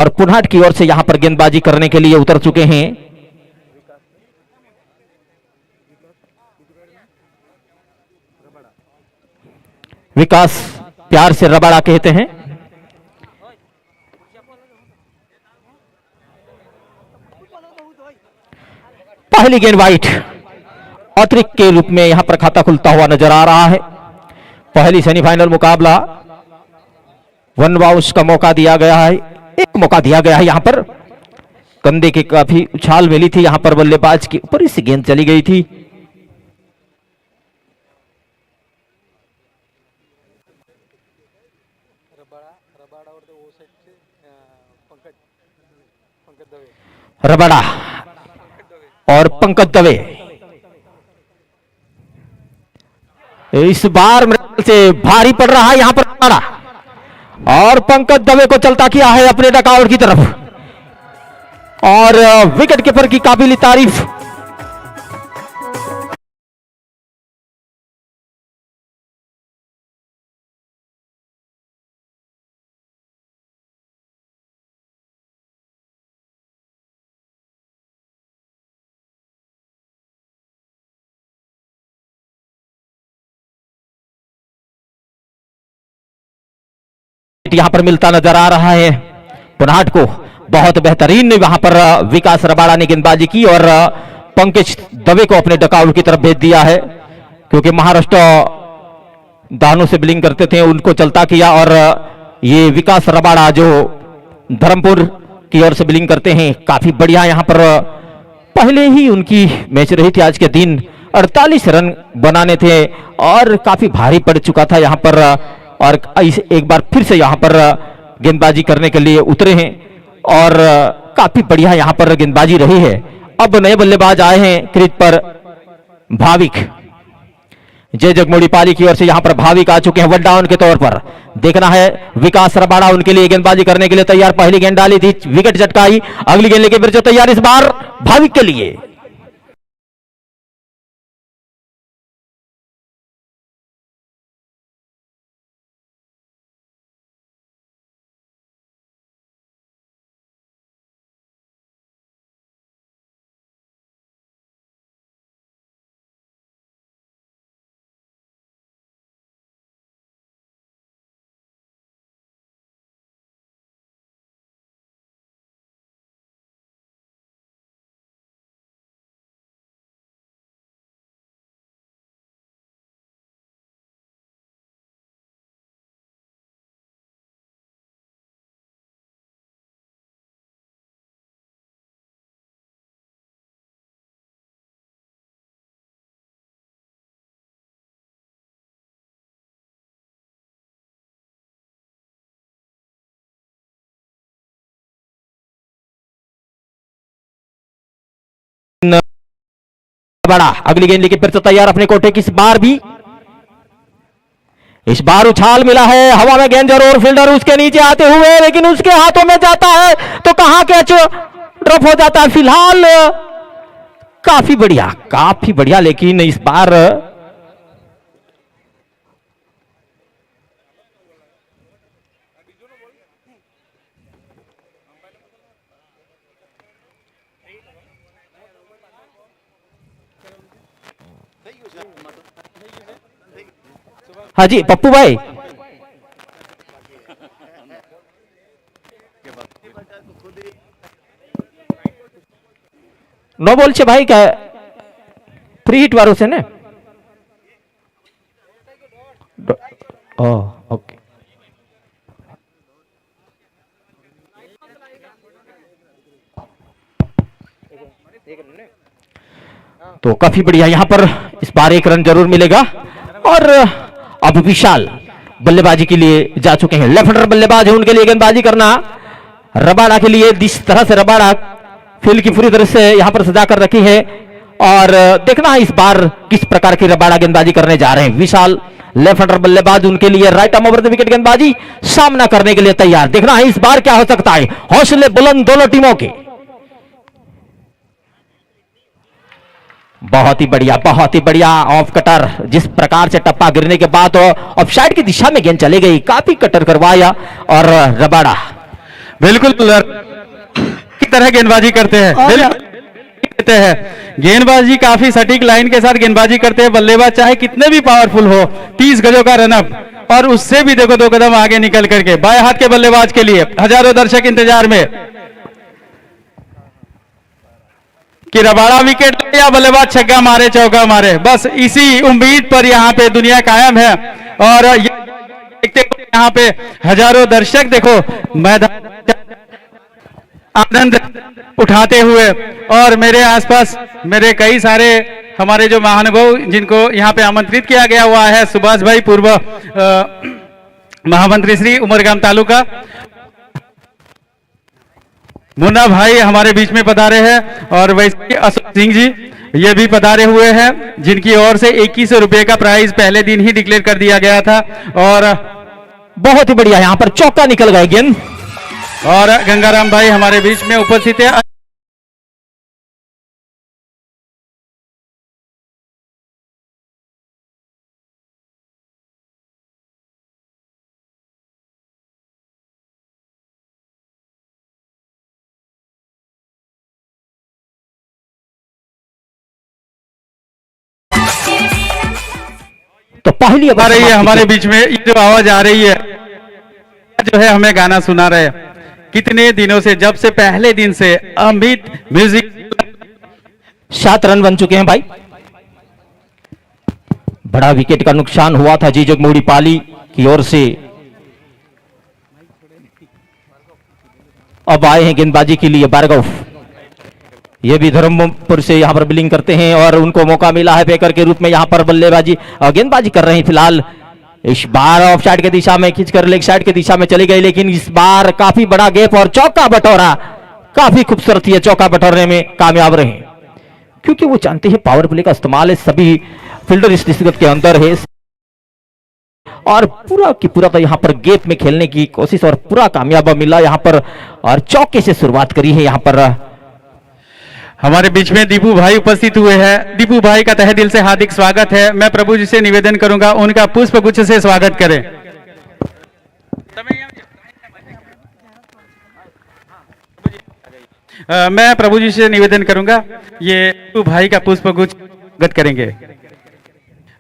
और पुनहाट की ओर से यहां पर गेंदबाजी करने के लिए उतर चुके हैं विकास, प्यार से रबाड़ा कहते हैं। पहली गेंद वाइट, अतिरिक्त के रूप में यहां पर खाता खुलता हुआ नजर आ रहा है। पहली सेमीफाइनल मुकाबला वन बाउंस का मौका दिया गया है, एक मौका दिया गया है यहां पर। कंधे की काफी उछाल मिली थी यहां पर, बल्लेबाज के ऊपर इस गेंद चली गई थी। रबाड़ा और पंकज दवे इस बार मेरे से भारी पड़ रहा है यहां पर रबाड़ा, और पंकज दवे को चलता किया है अपने डकआउट की तरफ, और विकेट कीपर की काबिल तारीफ। यहां पर मिलता नजर आ रहा है पुनहाट को। बहुत बेहतरीन वहां पर विकास रबाड़ा ने गेंदबाजी की और पंकज दवे को अपने डकआउट की तरफ भेज दिया है, क्योंकि महाराष्ट्र दानों से बिलिंग करते थे, उनको चलता किया। और ये विकास रबाड़ा जो धर्मपुर की ओर से बिलिंग करते हैं, काफी बढ़िया यहां पर पहले ही उनकी मैच रही थी आज के दिन, 48 रन बनाने थे और काफी भारी पड़ चुका था यहां पर, और एक बार फिर से यहां पर गेंदबाजी करने के लिए उतरे हैं और काफी बढ़िया यहां पर गेंदबाजी रही है। अब नए बल्लेबाज आए हैं क्रीज पर, भाविक जय जगमोड़ी पाली की ओर से यहां पर भाविक आ चुके हैं वन डाउन के तौर पर। देखना है विकास रबाड़ा उनके लिए गेंदबाजी करने के लिए तैयार। पहली गेंद डाली थी, विकेट झटकाई, अगली गेंद लेके फिर से तैयार इस बार भाविक के लिए। बड़ा अगली गेंद लेके फिर से तैयार अपने कोटे की। इस बार उछाल मिला है हवा में, गेंद जरूर फील्डर उसके नीचे आते हुए, लेकिन उसके हाथों में जाता है तो कहां कैच ड्रॉप हो जाता है। फिलहाल काफी बढ़िया, लेकिन इस बार हाँ जी पप्पू भाई, नो बोल छे भाई, क्या फ्री हिट वालों से ने ओके। तो काफी बढ़िया यहां पर इस बार एक रन जरूर मिलेगा। और अब विशाल बल्लेबाजी के लिए जा चुके हैं, लेफ्ट हैंडर बल्लेबाज है, उनके लिए गेंदबाजी करना रबाड़ा के लिए। जिस तरह से रबाड़ा फील्ड की पूरी तरह से यहां पर सजा कर रखी है, और देखना है इस बार किस प्रकार की रबाड़ा गेंदबाजी करने जा रहे हैं। विशाल लेफ्ट हैंडर बल्लेबाज, उनके लिए right arm over the wicket गेंदबाजी सामना करने के लिए तैयार। देखना है इस बार क्या हो सकता है, हौसले बुलंद दोनों टीमों के। बहुत ही बढ़िया ऑफ कटर, जिस प्रकार से टप्पा गिरने के बाद ऑफसाइड की दिशा में गेंद चली गई, काफी कटर करवाया और रबाड़ा बिल्कुल की तरह गेंदबाजी करते हैं, करते हैं गेंदबाजी, काफी सटीक लाइन के साथ गेंदबाजी करते हैं बल्लेबाज, चाहे कितने भी पावरफुल हो। 30 गजों का रनअप और उससे भी देखो 2 कदम आगे निकल करके बाएं हाथ के बल्लेबाज के लिए हजारों दर्शक इंतजार में कि रबाड़ा विकेट या बल्लेबाज छक्का मारे चौका मारे, बस इसी उम्मीद पर यहाँ पे दुनिया कायम है। और देखते यहाँ पे हजारों दर्शक देखो मैदान आनंद उठाते हुए, और मेरे आसपास मेरे कई सारे हमारे जो महानुभाव जिनको यहाँ पे आमंत्रित किया गया हुआ है, सुभाष भाई पूर्व महामंत्री श्री उमरगाम तालुका, मुन्ना भाई हमारे बीच में पधारे हैं, और वैसे अशोक सिंह जी ये भी पधारे हुए हैं, जिनकी ओर से 2100 रुपए का प्राइज पहले दिन ही डिक्लेयर कर दिया गया था। और बहुत ही बढ़िया यहाँ पर चौका निकल गया गेंद, और गंगाराम भाई हमारे बीच में उपस्थित है। तो पहली आ रही है हमारे बीच में, ये जो आवाज आ रही है जो है हमें गाना सुना रहे कितने दिनों से, जब से पहले दिन से अमित म्यूजिक। 7 रन बन चुके हैं भाई, बड़ा विकेट का नुकसान हुआ था जीजोग मोड़ी पाली की ओर से। अब आए हैं गेंदबाजी के लिए भार्गव, ये भी धर्मपुर से यहां पर बिलिंग करते हैं और उनको मौका मिला है पेकर के रूप में यहां पर बल्लेबाजी और गेंदबाजी कर रहे हैं। फिलहाल इस बार ऑफ साइड की दिशा में खींचकर लेग साइड की दिशा में चली गई, लेकिन इस बार काफी बड़ा गैप और चौका बटोरा, काफी खूबसूरत है, चौका बटोरने में कामयाब रहे, क्योंकि वो जानते हैं पावर प्ले का इस्तेमाल है, सभी फील्डर इस दिशा के अंदर है और पूरा की पूरा तो यहां पर गैप में खेलने की कोशिश और पूरा कामयाब मिला यहां पर, और चौके से शुरुआत करी है यहां पर। हमारे बीच में दीपू भाई उपस्थित हुए हैं, दीपू भाई का तहे दिल से हार्दिक स्वागत है। मैं प्रभु जी से निवेदन करूंगा उनका पुष्प गुच्छ से स्वागत करें। मैं प्रभु जी से निवेदन करूंगा ये दीपू भाई का पुष्प गुच्छ स्वागत करेंगे।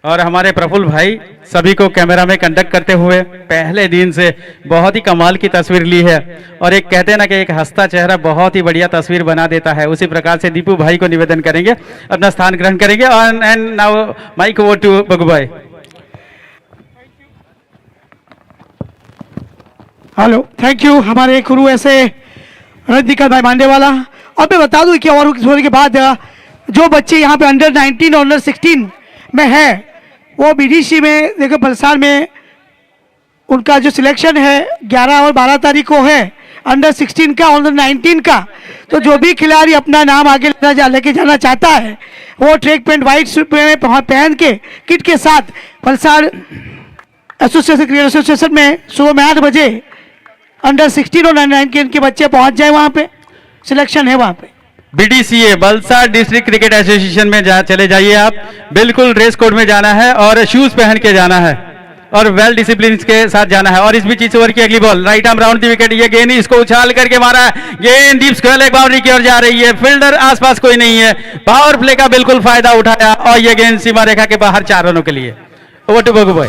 और हमारे प्रफुल्ल भाई सभी को कैमरा में कंडक्ट करते हुए पहले दिन से बहुत ही कमाल की तस्वीर ली है, और एक कहते हैं ना कि एक हंसता चेहरा बहुत ही बढ़िया तस्वीर बना देता है, उसी प्रकार से दीपू भाई को निवेदन करेंगे अपना स्थान ग्रहण करेंगे। And now mic over to Bagu भाई। हेलो, थैंक यू हमारे गुरु ऐसे रजनीकांत भाई मांडेवाला। और मैं बता दूं कि और होने के बाद जो बच्चे यहाँ पे अंडर 19 और अंडर 16 में है वो बीडीसी में देखो बलसाड़ में उनका जो सिलेक्शन है 11 और 12 तारीख को है, अंडर 16 का अंडर 19 का। तो जो भी खिलाड़ी अपना नाम आगे लेके जाना चाहता है वो ट्रैक पैंट वाइट सूट में पहन के किट के साथ बलसाड़ एसोसिएशन क्रिकेट एसोसिएशन में सुबह में 8 बजे अंडर 16 और अंडर 19 के बच्चे पहुंच जाए, वहाँ पे सिलेक्शन है वहाँ पे। BDCA Valsad district cricket association में चले जाइए आप, बिल्कुल ड्रेस कोड में जाना है और शूज पहन के जाना है और वेल डिसिप्लिन के साथ जाना है। और इस बीच इस ओवर की अगली बॉल राइट आर्म राउंड दी विकेट, ये गेंद इसको उछाल करके मारा है, गेंद डीप स्क्वायर लेग बाउंड्री की ओर जा रही है, फील्डर आसपास कोई नहीं है, पावर प्ले का बिल्कुल फायदा उठाया और ये गेंद सीमा रेखा के बाहर 4 रनों के लिए। ओवर टू बगू भाई।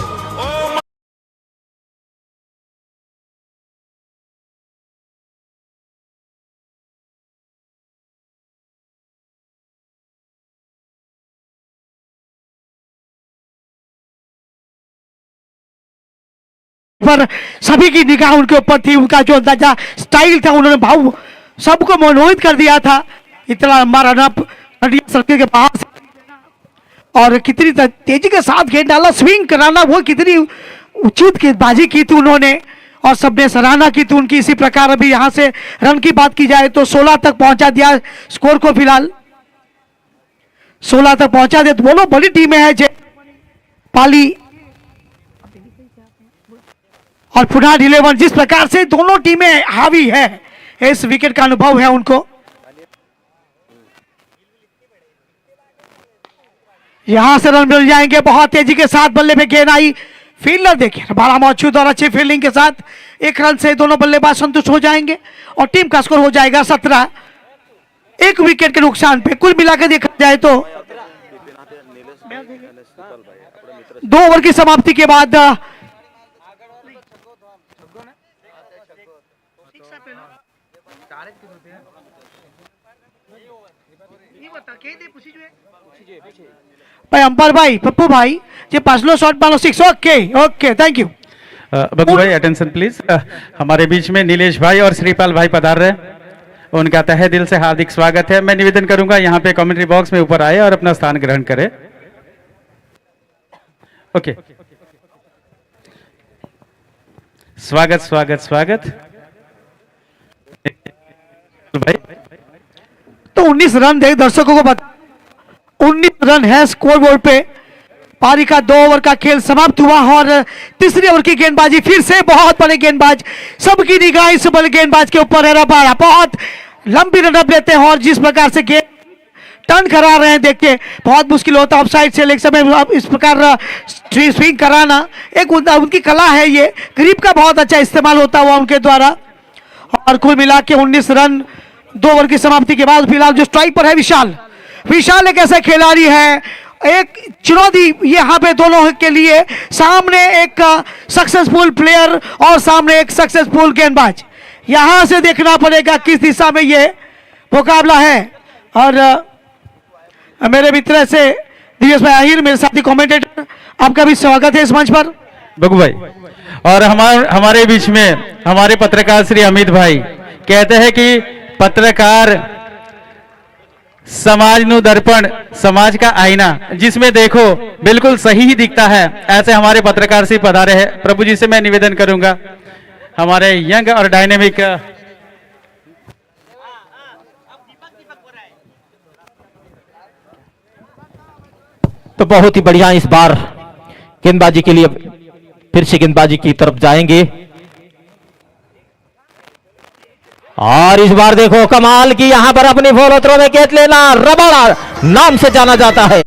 पर सभी की निगाह उनके ऊपर थी, उनका जो अंदाजा स्टाइल था उन्होंने भाव सबको मनोहित कर दिया था। इतना लंबा रनअप सर्किल के बाहर से और कितनी तेजी के साथ गेंद डाला, स्विंग कराना, वो कितनी उचित गेंदबाजी की थी उन्होंने और सबने सराहना की थी उनकी। इसी प्रकार अभी यहाँ से रन की बात की जाए तो 16 तक पहुंचा दिया स्कोर को, फिलहाल 16 तक पहुंचा दिया। तो दोनों बड़ी टीमें हैं पाली और पुनाड 11, जिस प्रकार से दोनों टीमें हावी है, इस विकेट का अनुभव है उनको। यहां से रन मिल जाएंगे, बहुत तेजी के साथ बल्ले पे गेंद आई, फील्डर देखिए बड़ा मौजूद और अच्छी फील्डिंग के साथ 1 रन से दोनों बल्लेबाज संतुष्ट हो जाएंगे और टीम का स्कोर हो जाएगा 17। 1 विकेट के नुकसान पे कुल मिलाकर देखा जाए तो 2 ओवर की समाप्ति के बाद भाई अंपायर भाई पप्पू भाई ये पासलो शॉट मारो 6। Okay okay thank you. बग्गू भाई अटेंशन प्लीज। हमारे बीच में नीलेश भाई और श्रीपाल भाई पधार रहे हैं, उनका तहे दिल से हार्दिक स्वागत है। मैं निवेदन करूंगा यहाँ पे कमेंट्री बॉक्स में ऊपर आए और अपना स्थान ग्रहण करें। ओके, स्वागत स्वागत स्वागत भाई। तो 19 रन देख दर्शकों को बता, 19 रन है स्कोर बोर्ड पे। पारी का 2 ओवर का खेल समाप्त हुआ और तीसरी ओवर की गेंदबाजी फिर से बहुत बड़े गेंदबाज, सबकी निगाह इस बड़े गेंदबाज के ऊपर है। रबाड़ा बहुत लंबी रनअप लेते हैं और जिस प्रकार से गेंद टर्न करा रहे हैं देखिए बहुत मुश्किल होता है ऑफ साइड से लेग समय अब इस प्रकार स्विंग कराना एक उनकी कला है। ये ग्रिप का बहुत अच्छा इस्तेमाल होता हुआ उनके द्वारा। और कुल मिला के 19 रन 2 ओवर की समाप्ति के बाद फिलहाल जो स्ट्राइक पर है विशाल। विशाल एक ऐसा खिलाड़ी है, एक चुनौती यहाँ पे दोनों के लिए, सामने एक सक्सेसफुल प्लेयर और सामने एक सक्सेसफुल गेंदबाज। यहां से देखना पड़ेगा किस दिशा में ये मुकाबला है। और मेरे मित्र से दिवेश भाई आहिर, मेरे साथी कमेंटेटर, आपका भी स्वागत है इस मंच पर। बग्गू भाई और हमारे बीच में हमारे पत्रकार श्री अमित भाई कहते हैं कि पत्रकार समाज नु दर्पण, समाज का आईना, जिसमें देखो बिल्कुल सही ही दिखता है। ऐसे हमारे पत्रकार से पधारे हैं। प्रभु जी से मैं निवेदन करूंगा हमारे यंग और डायनेमिक तो बहुत ही बढ़िया इस बार गेंदबाजी के लिए फिर से गेंदबाजी की तरफ जाएंगे और इस बार देखो कमाल की यहां पर अपनी फॉलो थ्रो में कैच लेना, रबाड़ा नाम से जाना जाता है।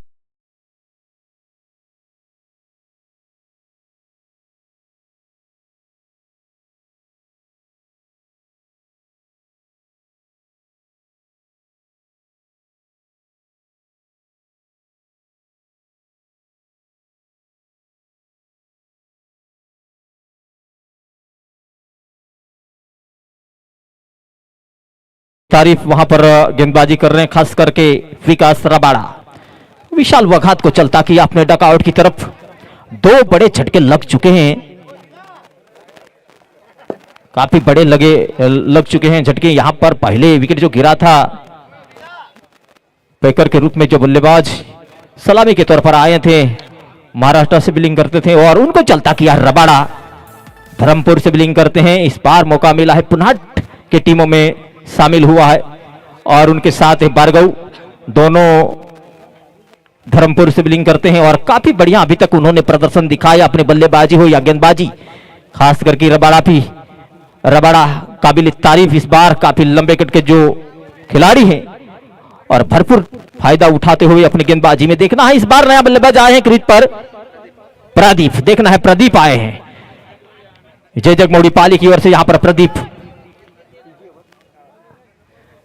तारीफ वहां पर गेंदबाजी कर रहे हैं, खास करके विकास रबाड़ा। विशाल वघात को चलता किया अपने डकआउट की तरफ, 2 बड़े झटके लग चुके हैं, काफी बड़े लग चुके हैं झटके। यहां पर पहले विकेट जो गिरा था पैकर के रूप में जो बल्लेबाज सलामी के तौर पर आए थे, महाराष्ट्र से बिलिंग करते थे और उनको चलता किया रबाड़ा, धर्मपुर से बिलिंग करते हैं। इस बार मौका मिला है पुनहट के टीमों में शामिल हुआ है और उनके साथ है भार्गव, दोनों धर्मपुर से बिलिंग करते हैं और काफी बढ़िया अभी तक उन्होंने प्रदर्शन दिखाया, अपने बल्लेबाजी हो या गेंदबाजी, खास करके रबाड़ा काबिल तारीफ इस बार, काफी लंबे कट के जो खिलाड़ी हैं और भरपूर फायदा उठाते हुए अपनी गेंदबाजी में। देखना है इस बार नया बल्लेबाज आए हैं क्रीज पर, प्रदीप, देखना है प्रदीप आए हैं, जय जगमोड़ी पाली की ओर से यहां पर प्रदीप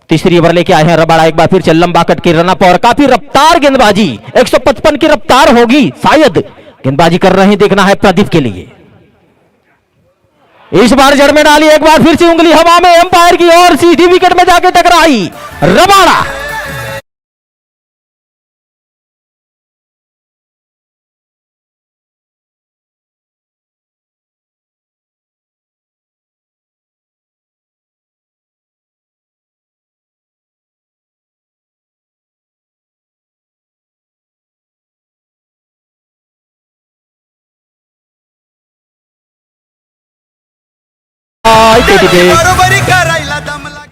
तीसरी ओवर लेके आए हैं। रबाड़ा एक बार फिर से लंबा कट के रनअप और काफी रफ्तार गेंदबाजी, 155 की रफ्तार होगी शायद, गेंदबाजी कर रहे हैं, देखना है प्रदीप के लिए। इस बार जड़ में डाली, एक बार फिर से उंगली हवा में, अंपायर की ओर सीधी विकेट में जाके टकराई रबाड़ा। बरोबरी करायला दम लाग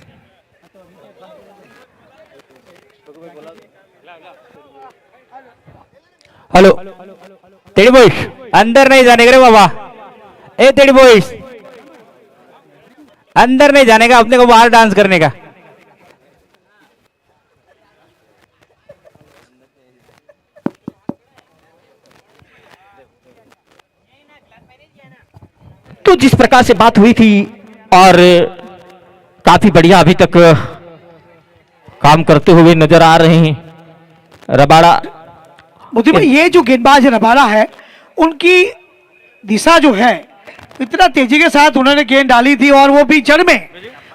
हेलो तेरी बॉयज अंदर नहीं जाने का रे बाबा, ए तेरी बॉयज अंदर नहीं जाने का, अपने को बाहर डांस करने का। तो जिस प्रकार से बात हुई थी और काफी बढ़िया अभी तक काम करते हुए नजर आ रहे हैं रबाड़ा। मोदी भाई, ये जो गेंदबाज रबाड़ा है, उनकी दिशा जो है, इतना तेजी के साथ उन्होंने गेंद डाली थी और वो भी जड़ में,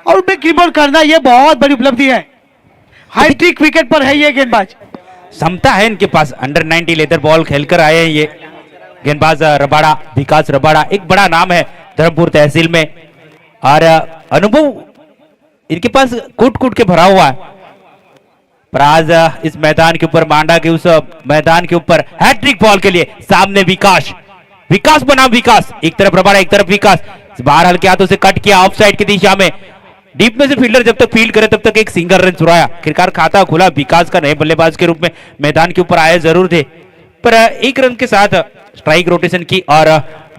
और उनमें क्रीपर करना ये बहुत बड़ी उपलब्धि है। हाईट्रिक विकेट पर है ये गेंदबाज। क्षमता है इनके पास। अंडर 90 लेदर बॉल खेलकर आए हैं ये गेंदबाज रबाड़ा, विकास रबाड़ा। एक बड़ा नाम है धर्मपुर तहसील में और अनुभव इनके पास कूट कूट के भरा हुआ है। पर आज इस मैदान के ऊपर, मांडा के उस मैदान के ऊपर हैट्रिक बॉल के लिए सामने विकास, विकास बनाम विकास, एक तरफ रबाड़ा एक तरफ विकास। बाहर हल्के हाथों से कट किया ऑफ साइड की दिशा में। डीप में से फील्डर जब तक फील्ड करे तब तक एक सिंगल रन चुराया। आखिरकार खाता खुला। विकास का नए बल्लेबाज के रूप में मैदान के ऊपर आए जरूर थे, पर एक रन के साथ स्ट्राइक रोटेशन की और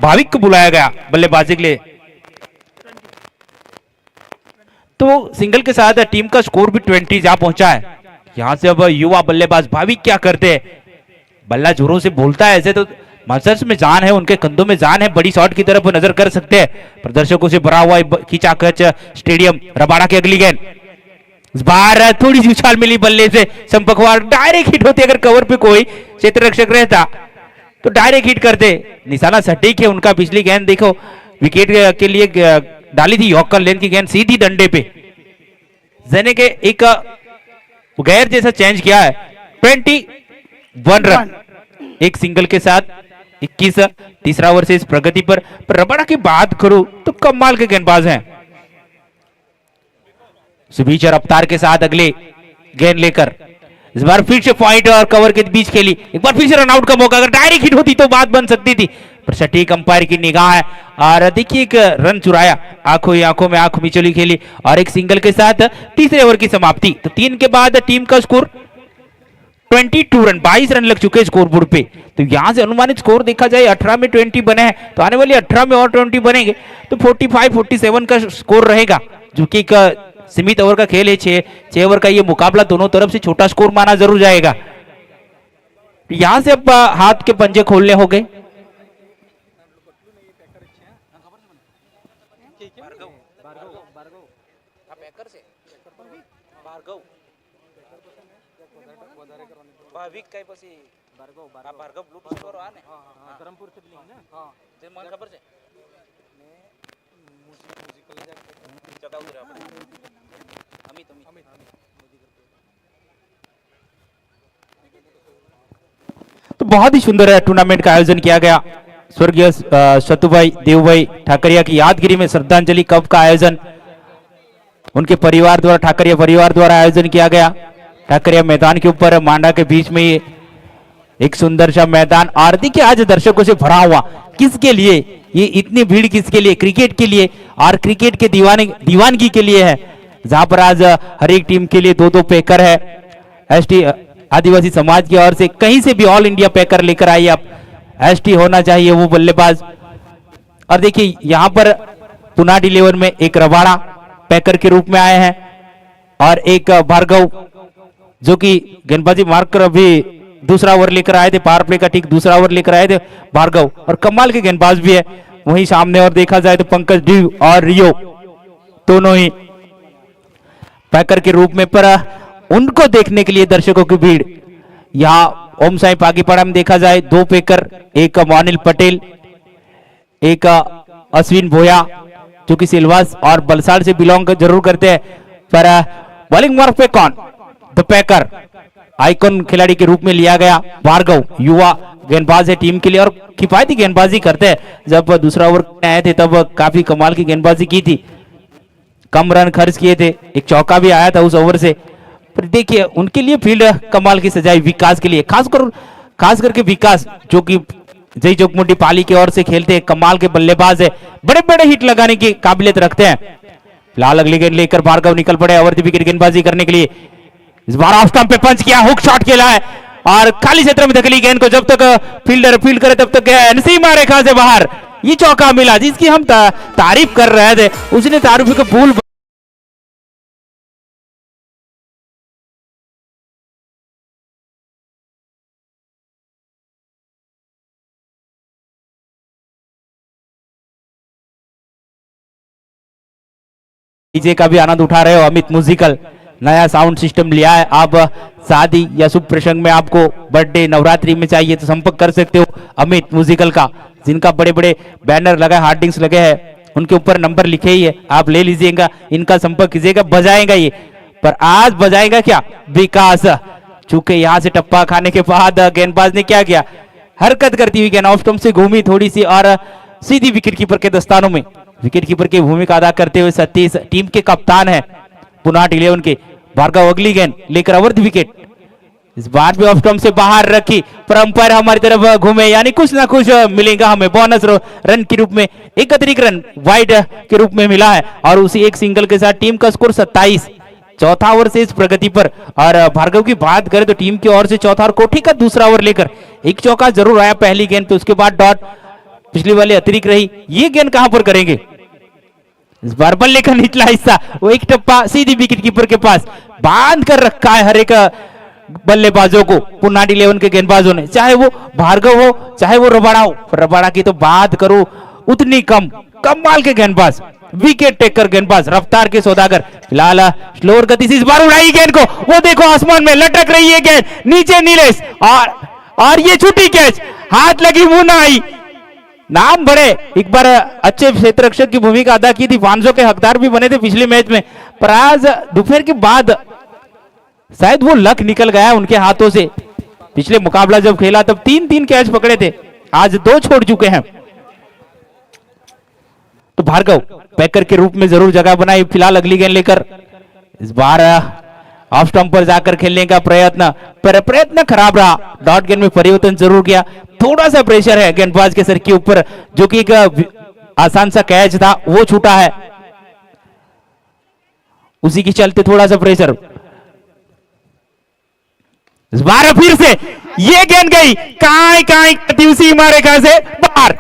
भाविक को बुलाया गया बल्लेबाजी के लिए। तो सिंगल के साथ टीम का स्कोर भी 20 जा पहुंचा है। यहां से अब युवा बल्लेबाज भाविक क्या करते हैं। बल्ला जोरों से बोलता है, ऐसे तो मसल्स में जान है, उनके कंधों में जान है। बड़ी शॉट की तरफ नजर कर सकते हैं। प्रदर्शकों से भरा हुआ खींचाखच स्टेडियम। रबाड़ा की अगली गेंद, इस बार थोड़ी सी उछाल मिली बल्ले से, संपकवार डायरेक्ट हिट होती। अगर कवर पे कोई क्षेत्र रक्षक रहता तो डायरेक्ट हिट करते। निशाना सटीक है उनका। पिछली गेंद देखो, विकेट के लिए डाली थी यॉर्कर लेंथ की गेंद, सीधी डंडे पे। जने के एक गैर जैसा चेंज किया है। 21 रन एक सिंगल के साथ 21। तीसरा ओवर से इस प्रगति पर रबाड़ा की बात करूं तो कमाल के गेंदबाज हैं। सुबीच और अवतार के साथ अगले गेंद लेकर इस बार फिर से पॉइंट और कवर के बीच खेली। एक बार फिर से रनआउट का मौका। अगर डायरेक्ट हिट होती तो बात बन सकती थी, पर सटीक अंपायर की निगाह है और देखिए एक रन चुराया। आंखों ही आंखों में आंख मिचौली खेली और एक सिंगल के साथ तीसरे ओवर की समाप्ति। तो 3 के बाद टीम का स्कोर 22 रन, 22 रन लग चुके स्कोर बोर्ड पे। तो यहां से अनुमानित स्कोर देखा जाए 18 में 20 बने हैं, तो आने वाली 18 में और 20 बनेंगे तो 45-47 का स्कोर रहेगा, जो कि एक सीमित ओवर का खेल है। 6 ओवर का ये मुकाबला दोनों तरफ से छोटा स्कोर माना जरूर जाएगा। यहां से अब हाथ के पंजे खोलने हो गए। तो बहुत ही सुंदर टूर्नामेंट का आयोजन किया गया। स्वर्गीय सतुभाई देवभाई ठाकरिया की यादगिरी में श्रद्धांजलि कप का आयोजन उनके परिवार द्वारा, ठाकरिया परिवार द्वारा आयोजन किया गया। ठाकरिया मैदान के ऊपर, मांडा के बीच में ये एक सुंदर सा मैदान। और देखिए आज दर्शकों से भरा हुआ। किसके लिए ये इतनी भीड़? किसके लिए? क्रिकेट के लिए और क्रिकेट के दीवानगी के लिए है, जहां पर आज हर एक टीम के लिए 2-2 पैकर है। एसटी आदिवासी समाज की ओर से कहीं से भी ऑल इंडिया पैकर लेकर आइए आप। एसटी होना चाहिए वो बल्लेबाज। और देखिए यहां पर पुनाड 11 में एक रबाड़ा पैकर के रूप में आए हैं और एक भार्गव जो कि गेंदबाजी मारकर अभी दूसरा ओवर लेकर आए थे। पावर प्ले का ठीक दूसरा ओवर लेकर आए थे भार्गव, और कमाल के गेंदबाज भी है। वहीं सामने और देखा जाए तो पंकज डी और रियो दोनों ही पैकर के रूप में। पर उनको देखने के लिए दर्शकों की भीड़। यहाँ ओम साई पागीपाड़ा में देखा जाए 2 पैकर, एक मोनिल पटेल, एक अश्विन भोया जो कि सिलवास और बलसाड़ से बिलोंग जरूर करते हैं। पर बॉलिंग मार्ग पे कौन? द पैकर आइकॉन खिलाड़ी के रूप में लिया गया भार्गव। युवा गेंदबाज है टीम के लिए और किफायती गेंदबाजी करते हैं। जब दूसरा ओवर आए थे तब काफी कमाल की गेंदबाजी की थी, कम रन खर्च किए थे, एक चौका भी आया था उस ओवर से। पर देखिए उनके लिए फील्ड कमाल की सजाई। विकास के लिए खास करके विकास जो कि जय जोगमुंडी पाली की ओर से खेलते हैं, कमाल के बल्लेबाज है, बड़े बड़े हिट लगाने की काबिलियत रखते हैं। फिलहाल अगली गेंद लेकर भार्गव निकल पड़े ओवर द विकेट गेंदबाजी करने के लिए। इस बार ऑफ स्टंप पे पंच किया, हुक शॉट खेला है और खाली क्षेत्र में धकेली गेंद को। जब तक फील्डर फील्ड करे तब तक सीमा रेखा से बाहर ये चौका मिला, जिसकी हम तारीफ कर रहे थे। उसने तारीफ को भूल डीजे का भी आनंद उठा रहे हो। अमित म्यूजिकल नया साउंड सिस्टम लिया है। आप शादी या शुभ प्रसंग में आपको बर्थडे नवरात्रि में चाहिए तो संपर्क कर सकते हो अमित म्यूजिकल का, जिनका बड़े बड़े बैनर लगा, हार्डिंग्स लगे हैं, उनके ऊपर नंबर लिखे ही है, आप ले लीजिएगा, इनका संपर्क कीजिएगा। बजाएगा ये, पर आज बजाएगा क्या विकास, चूंकि यहाँ से टप्पा खाने के बाद गेंदबाज ने क्या किया, हरकत करती हुई गेंद ऑफ स्टंप से घूमी थोड़ी सी और सीधी विकेट कीपर के दस्तानों में। विकेट कीपर की भूमिका अदा करते हुए सतीश टीम के कप्तान है पुनाट 11 के। भार्गव अगली गेंद लेकर अवध विकेट, इस बार भी ऑफ स्टंप से बाहर रखी, पर अंपायर हमारी तरफ घूमे, यानी कुछ ना कुछ मिलेगा हमें बोनस रन के रूप में। एक अतिरिक्त रन वाइड के रूप में मिला है और उसी एक सिंगल के साथ टीम का स्कोर 27। चौथा ओवर से इस प्रगति पर। और भार्गव की बात करें तो टीम की ओर से चौथा और कोठी का दूसरा ओवर लेकर एक चौका जरूर आया पहली गेंद पे, उसके बाद डॉट पिछली वाली अतिरिक्त रही। ये गेंद कहां पर करेंगे, इस बार बल्ले का निचला हिस्सा, वो एक टप्पा सीधी विकेट कीपर के पास बांध कर रखा है हर एक बल्लेबाजों को पुनाट 11 के गेंदबाजों ने, चाहे वो भार्गव हो चाहे वो रबाड़ा हो। रबाड़ा की तो बात करो उतनी कमाल के गेंदबाज, विकेट टेकर गेंदबाज, रफ्तार के सौदागर। फिलहाल स्लोअर गति से इस बार उड़ाई गेंद को, वो देखो आसमान में लटक रही है गेंद, नीचे नीलेश और ये छुट्टी कैच, हाथ लगी मुंह ना आई। नाम बड़े, एक बार अच्छे क्षेत्र रक्षक की भूमिका अदा की थी, 500 के हकदार भी बने थे पिछले मैच में, पर आज दोपहर के बाद शायद वो लक निकल गया उनके हाथों से। पिछले मुकाबला जब खेला तब 3-3 कैच पकड़े थे, आज 2 छोड़ चुके हैं। तो भार्गव पैकर के रूप में जरूर जगह बनाई। फिलहाल अगली गेंद लेकर इस बार ऑफ स्टंप पर जाकर खेलने का प्रयत्न, पर प्रयत्न खराब रहा। डॉट गेंद में परिवर्तन जरूर किया, थोड़ा सा प्रेशर है गेंदबाज के सर के ऊपर, जो कि एक आसान सा कैच था वो छूटा है, उसी के चलते थोड़ा सा प्रेशर। इस बार फिर से ये गेंद गई काई उसी मारे का से बाहर।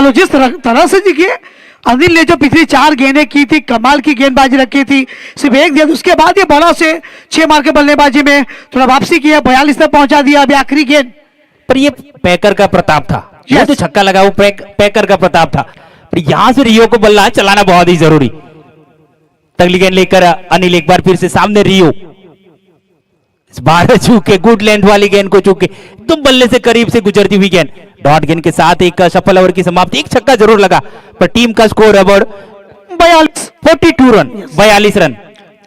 चलो जिस तरह से देखिए अनिल ने जो पिछली 4 गेंदें की थी, कमाल की गेंदबाजी रखी थी, सिर्फ एक गेंद, उसके बाद ये बड़ा से 6 मार के बल्लेबाजी में थोड़ा वापसी की है, 42 तक पहुंचा दिया। अभी आखिरी गेंद पर ये पैकर का प्रताप था। Yes. ये जो छक्का लगा वो पैकर का प्रताप था। पर यहां से रियो को बल्ला चलाना बहुत ही जरूरी। तगली गेंद लेकर अनिल एक बार फिर से सामने रियो, इस बार छूक के गुड लेंथ वाली गेंद को छूक के तुम बल्ले से करीब से गुजरती हुई गेंद, डॉट गेंद के साथ एक सफल ओवर की समाप्ति। एक छक्का जरूर लगा पर टीम का स्कोर अबाउट 42 रन, 42 रन।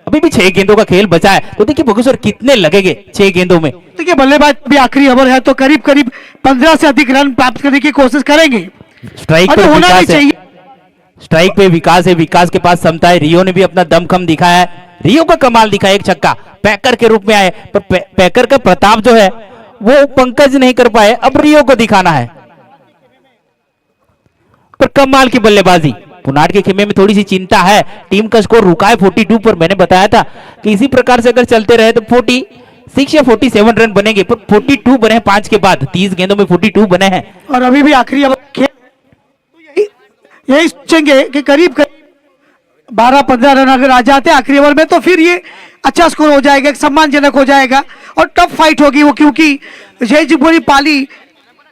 अभी भी 6 गेंदों का खेल बचा है, तो देखिए बगुसर कितने लगेंगे 6 गेंदों में। देखिए बल्लेबाज भी आखिरी ओवर है तो करीब करीब 15 से अधिक रन प्राप्त करने की कोशिश करेंगे। स्ट्राइक और पे होना भी विकास है, चाहिए। स्ट्राइक पे विकास है, विकास के पास क्षमता है। रियो ने भी अपना दमखम दिखाया है, रियो का कमाल दिखाया। एक छक्का पैकर के रूप में आए, पर पैकर का प्रताप जो है वो पंकज नहीं कर पाए, अब रियो को दिखाना है। पर कमाल की बल्लेबाजी, पुनाट के खेमे में थोड़ी सी चिंता है। टीम का स्कोर रुका है 42 पर। मैंने बताया था कि इसी प्रकार से अगर चलते रहे तो 46 या 47 रन बनेंगे, पर 42 बने हैं 5 के बाद। 30 गेंदों में 42 बने हैं। और अभी भी आखिरी ओवर खेल, तो यही सोचेंगे कि करीब 12-15 रन अगर आ जाते हैं आखिरी ओवर में तो फिर ये अच्छा स्कोर हो जाएगा, एक सम्मानजनक हो जाएगा और टफ फाइट होगी वो, क्योंकि जय जिपुरी पाली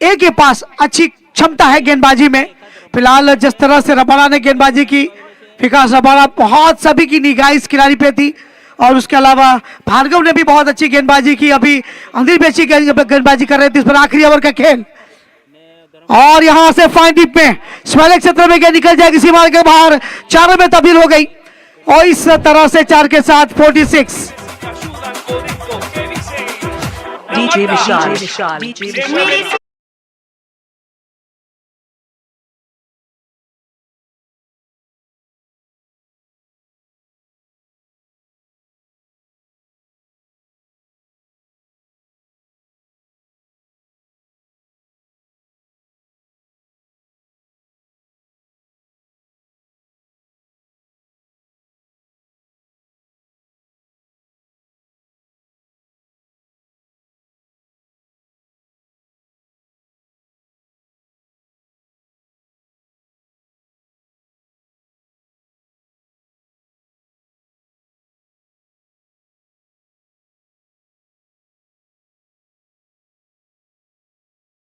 ए के पास अच्छी क्षमता है गेंदबाजी में। फिलहाल जिस तरह से रबाड़ा ने गेंदबाजी की, विकास रबाड़ा बहुत सभी की निगाह इस खिलाड़ी पे थी, और उसके अलावा भार्गव ने भी बहुत अच्छी गेंदबाजी की। अभी अनिल भी अच्छी गेंदबाजी कर रहे थे। इस पर आखिरी ओवर का खेल, और यहां से फाइन डिप में स्मैलक क्षेत्र में गेंद निकल जाएगी सीमा के बाहर, चारों में तब्दील हो गई, और इस तरह से 4 के साथ 46। DJ Vishal.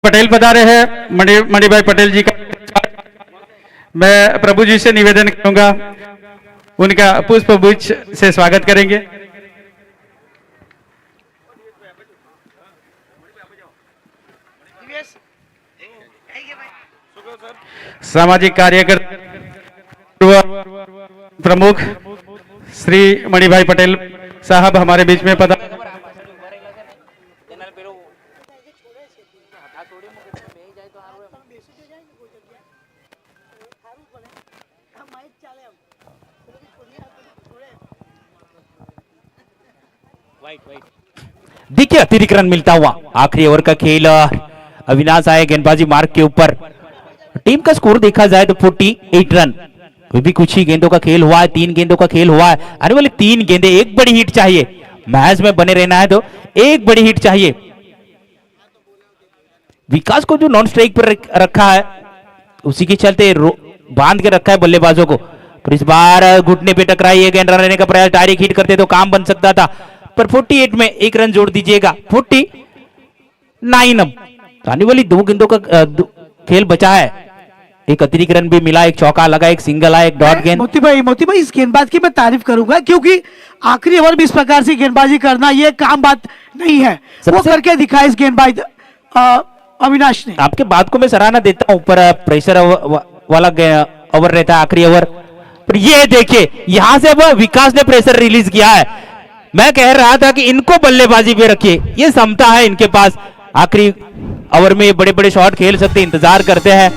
पटेल पधारे हैं, मणिभाई पटेल जी का मैं प्रभु जी से निवेदन करूंगा, उनका पुष्प गुच्छ से स्वागत करेंगे। सामाजिक कार्यकर्ता प्रमुख श्री मणिभाई पटेल साहब हमारे बीच में पधारे। देखिए अतिरिक्त रन मिलता हुआ आखिरी ओवर का खेल। अविनाश आए गेंदबाजी मार्ग के ऊपर। टीम का स्कोर देखा जाए तो 48 रन। अभी भी कुछ ही गेंदों का खेल हुआ है, 3 गेंदों का खेल हुआ है। आने वाली 3 गेंदें, एक बड़ी हिट चाहिए। मैच में बने रहना है तो एक बड़ी हिट चाहिए। विकास को जो नॉन स्ट्राइक पर रखा है उसी के चलते बांध के रखा है बल्लेबाजों को। पर इस बार घुटने पे टकराई है गेंद, रन लेने का प्रयास, डायरेक्ट हिट करते तो काम बन सकता था। पर 48 में 1 रन जोड़ दीजिएगा, 49। अब आने वाली 2 गेंदों का खेल बचा है। एक अतिरिक्त रन भी मिला, एक चौका लगा, एक सिंगल आया, एक डॉट गेंद। मोती भाई इस गेंदबाज की मैं तारीफ करूंगा, क्योंकि आखिरी ओवर भी इस प्रकार से गेंदबाजी करना ये काम बात नहीं है, वो करके दिखाया इस गेंदबाज अविनाश ने। आपके बात को मैं सराहना देता हूं, पर प्रेशर वाला ओवर रहता है आखिरी ओवर। पर ये देखिए यहां से अब विकास ने प्रेशर रिलीज किया है। मैं कह रहा था कि इनको बल्लेबाजी पे रखिए, ये क्षमता है इनके पास। आखिरी ओवर में बड़े बड़े शॉट खेल सकते, इंतजार करते हैं।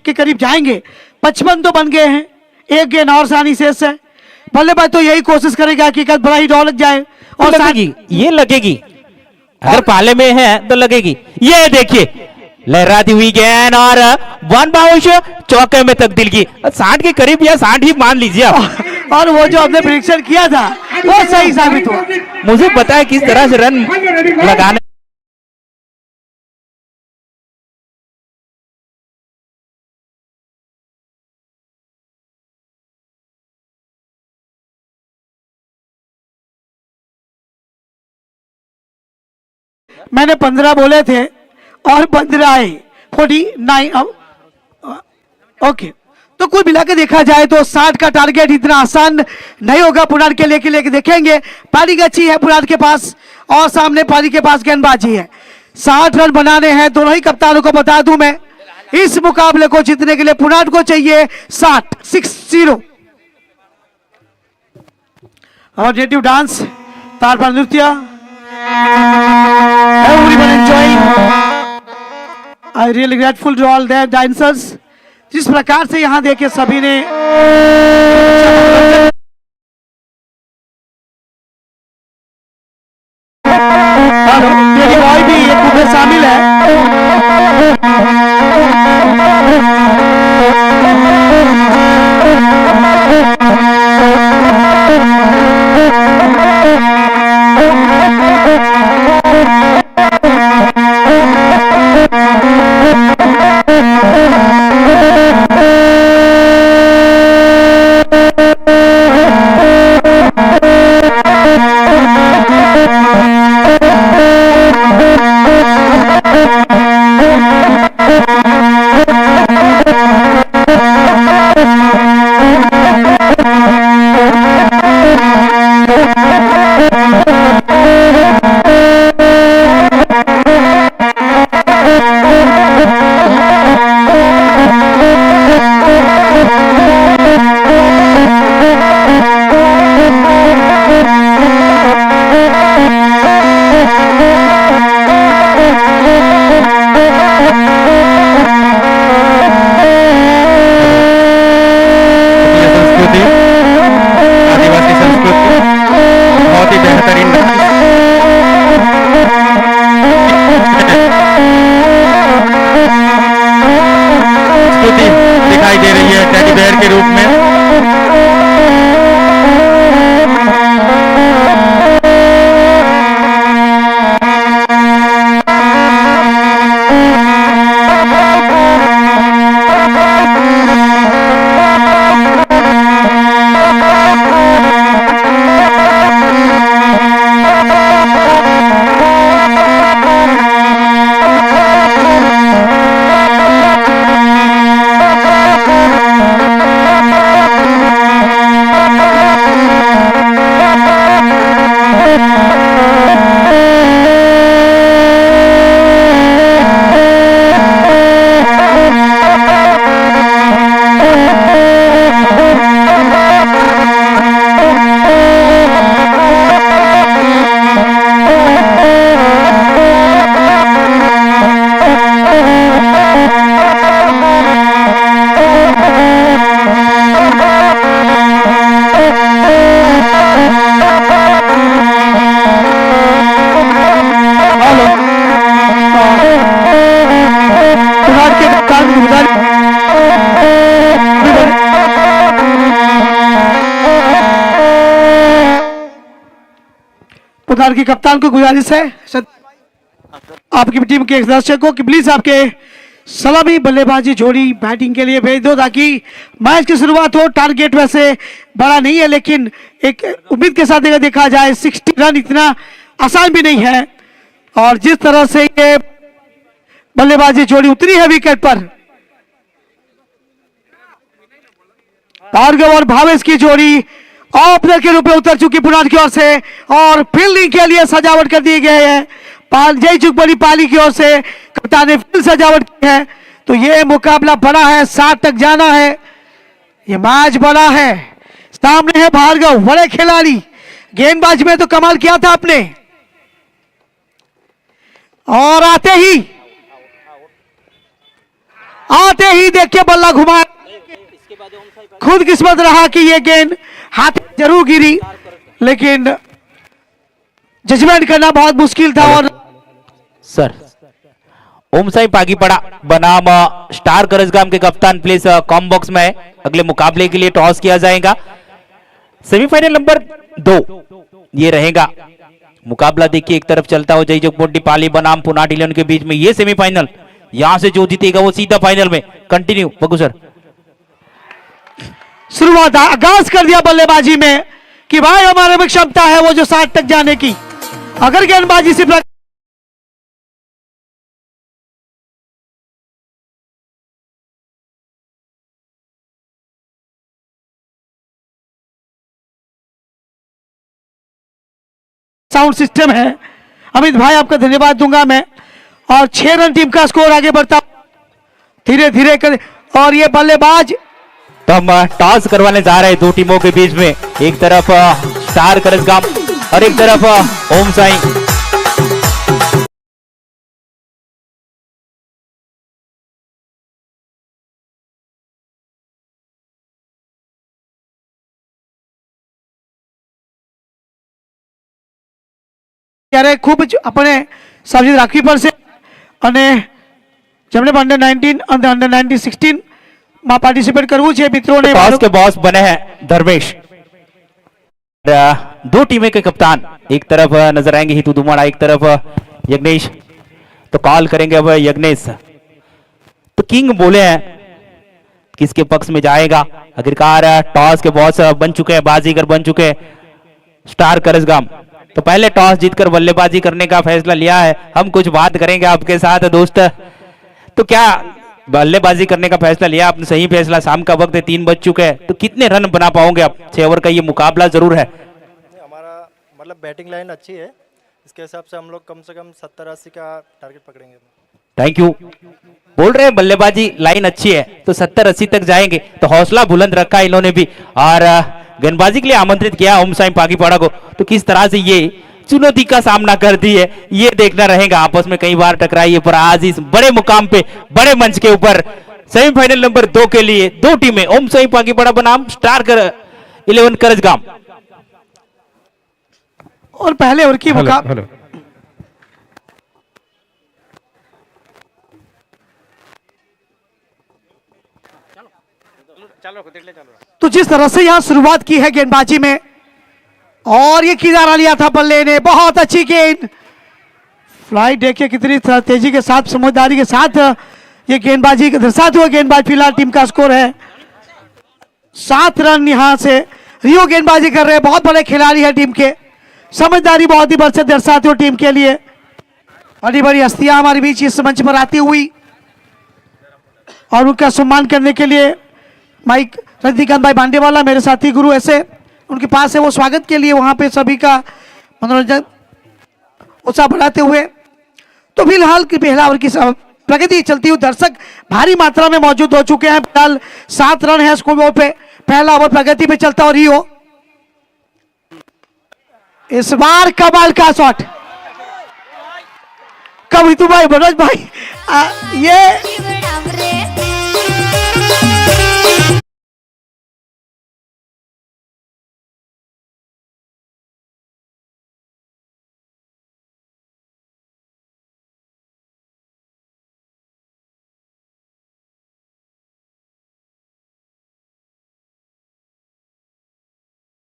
के करीब जाएंगे, 55 तो बन गए हैं, 1 गेंद और सानी शेष है। बल्लेबाज तो यही कोशिश करेगा कि बड़ा ही डॉल लग जाए, और लगेगी, ये लगेगी। अगर पाले में है तो लगेगी। ये देखिए लहराती हुई गेंद और वन बाउंस चौके में तब्दील की 60 के करीब या 60 ही मान लीजिए आप। और वो जो हमने प्रेडिक्शन किया था वो सही साबित हुआ। मुझे पता है किस तरह से रन लगाने। मैंने 15 बोले थे और 15 आए 49। ओके, तो कुल मिलाकर देखा जाए तो 60 का टारगेट इतना आसान नहीं होगा पुराण के लेके देखेंगे। पारी अच्छी है पुराण के पास और सामने पारी के पास गेंदबाजी है। 60 रन बनाने हैं दोनों ही कप्तानों को। बता दूं मैं इस मुकाबले को जीतने के लिए पुराण को चाहिए 60 और नेटिव डांस तारपा नृत्य। Everyone enjoying. I really grateful to all their dancers. जिस प्रकार से यहाँ देखे सभी ने बॉय भी एक ग्रुप में शामिल है। प्रधान की कप्तान को गुजारिश है आपकी टीम के दर्शकों की प्लीज आपके सलामी बल्लेबाजी जोड़ी बैटिंग के लिए भेज दो ताकि मैच की शुरुआत हो। टारगेट वैसे बड़ा नहीं है लेकिन एक उम्मीद के साथ अगर देखा जाए 60 रन इतना आसान भी नहीं है। और जिस तरह से ये बल्लेबाजी जोड़ी उतरी है विकेट पर, भार्गव और भावेश की जोड़ी ओपनर के रूप में उतर चुकी पुराण की ओर से और फील्डिंग के लिए सजावट कर दी गई है जय चुक बड़ी पाली की ओर से। कप्तान ने फील्ड सजावट की है तो ये मुकाबला बड़ा है, 60 तक जाना है, ये मैच बड़ा है। सामने है भार्गव, बड़े खिलाड़ी, गेंदबाजी में तो कमाल किया था आपने। और आते ही देखिए बल्ला घुमा, खुद किस्मत रहा कि ये गेंद हाथ जरूर गिरी लेकिन जजमेंट करना बहुत मुश्किल था। और सर ओम साई पागीपड़ा बनाम स्टार करसगाम के कप्तान प्लीज कॉम बॉक्स में है। अगले मुकाबले के लिए टॉस किया जाएगा। सेमीफाइनल नंबर 2 ये रहेगा। मुकाबला देखिए एक तरफ चलता हो जय जोगमोटी पाली बनाम पुनाट 11 के बीच में ये सेमीफाइनल। यहां से जो जीतेगा वो सीधा फाइनल में। Continue Bagu sir. शुरुआत आगाज कर दिया बल्लेबाजी में कि भाई हमारे में क्षमता है वो जो 60 तक जाने की। अगर गेंदबाजी से साउंड सिस्टम है, अमित भाई आपका धन्यवाद दूंगा मैं। और 6 रन टीम का स्कोर आगे बढ़ता धीरे धीरे कर। और ये बल्लेबाज तो हम टॉस करवाने जा रहे हैं दो टीमों के बीच में। एक तरफ स्टार करसगाम और एक तरफ ओम साई। ત્યારે ખૂબ જ આપણે સાવચેતી રાખવી પડશે અને જેમણે અંડર 19 અને અંડર 19 16 માં પાર્ટિસિપેટ કરવું છે મિત્રોને टॉस के बॉस बने हैं धर्मेश। दो टीमें के कप्तान एक तरफ नजर आएंगे हितू धुमाड़ा, एक तरफ यज्ञेश। तो कॉल करेंगे अब यज्ञेश। तो किंग बोले हैं किसके पक्ष में जाएगा। आखिरकार टॉस के बॉस बन चुके हैं, बाजीगर बन चुके हैं स्टार करसगाम। तो पहले टॉस जीतकर बल्लेबाजी करने का फैसला लिया है। हम कुछ बात करेंगे आपके साथ दोस्त। तो क्या बल्लेबाजी करने का फैसला लिया आपने, सही फैसला। शाम का वक्त है, 3 बज चुके हैं। तो कितने रन बना पाओगे आप? 6 ओवर का ये मुकाबला जरूर है। हमारा मतलब बैटिंग लाइन अच्छी है, इसके हिसाब से हम लोग कम से कम 70-80 का टारगेट पकड़ेंगे। Thank you. बोल रहे हैं बल्लेबाजी लाइन अच्छी है तो 70-80 तक जाएंगे। तो हौसला बुलंद रखा इन्होंने भी और गेंदबाजी के लिए आमंत्रित किया ओम साई पागीपड़ा को। तो किस तरह से ये चुनौती का सामना करती है ये देखना रहेगा। आपस में कई बार टकराई है पर आज इस बड़े मुकाम पे बड़े मंच के ऊपर सेमीफाइनल नंबर 2 के लिए 2 टीमें ओम साई पागीपड़ा बनाम स्टार 11 करसगाम। और पहले ओवर की मुकाबला तो जिस तरह से यहां शुरुआत की है गेंदबाजी में और ये किनारा लिया था बल्ले ने, बहुत अच्छी गेंद। फ्लाइट देखिए कितनी तेजी के साथ समझदारी के साथ ये गेंदबाजी दर्शाते हुए गेंदबाज। फिलहाल टीम का स्कोर है 7 रन। यहां से रियो गेंदबाजी कर रहे हैं, बहुत बड़े खिलाड़ी है टीम के। समझदारी बहुत ही बढ़ से दर्शाते हुए टीम के लिए। बड़ी बड़ी हस्तियां हमारे बीच इस मंच पर आती हुई और उनका सम्मान करने के लिए माइक रजनीकांत भाई बांडेवाला मेरे साथी गुरु ऐसे उनके पास है, वो स्वागत के लिए वहां पे सभी का मनोरंजन उत्साह बढ़ाते हुए। तो फिलहाल की पहला ओवर की प्रगति चलती हुई, दर्शक भारी मात्रा में मौजूद हो चुके हैं। फिलहाल 7 रन है स्कोर पे। पहला ओवर प्रगति पे चलता हो रही हो। इस बार कमाल का शॉट कवितु भाई मनोज भाई ये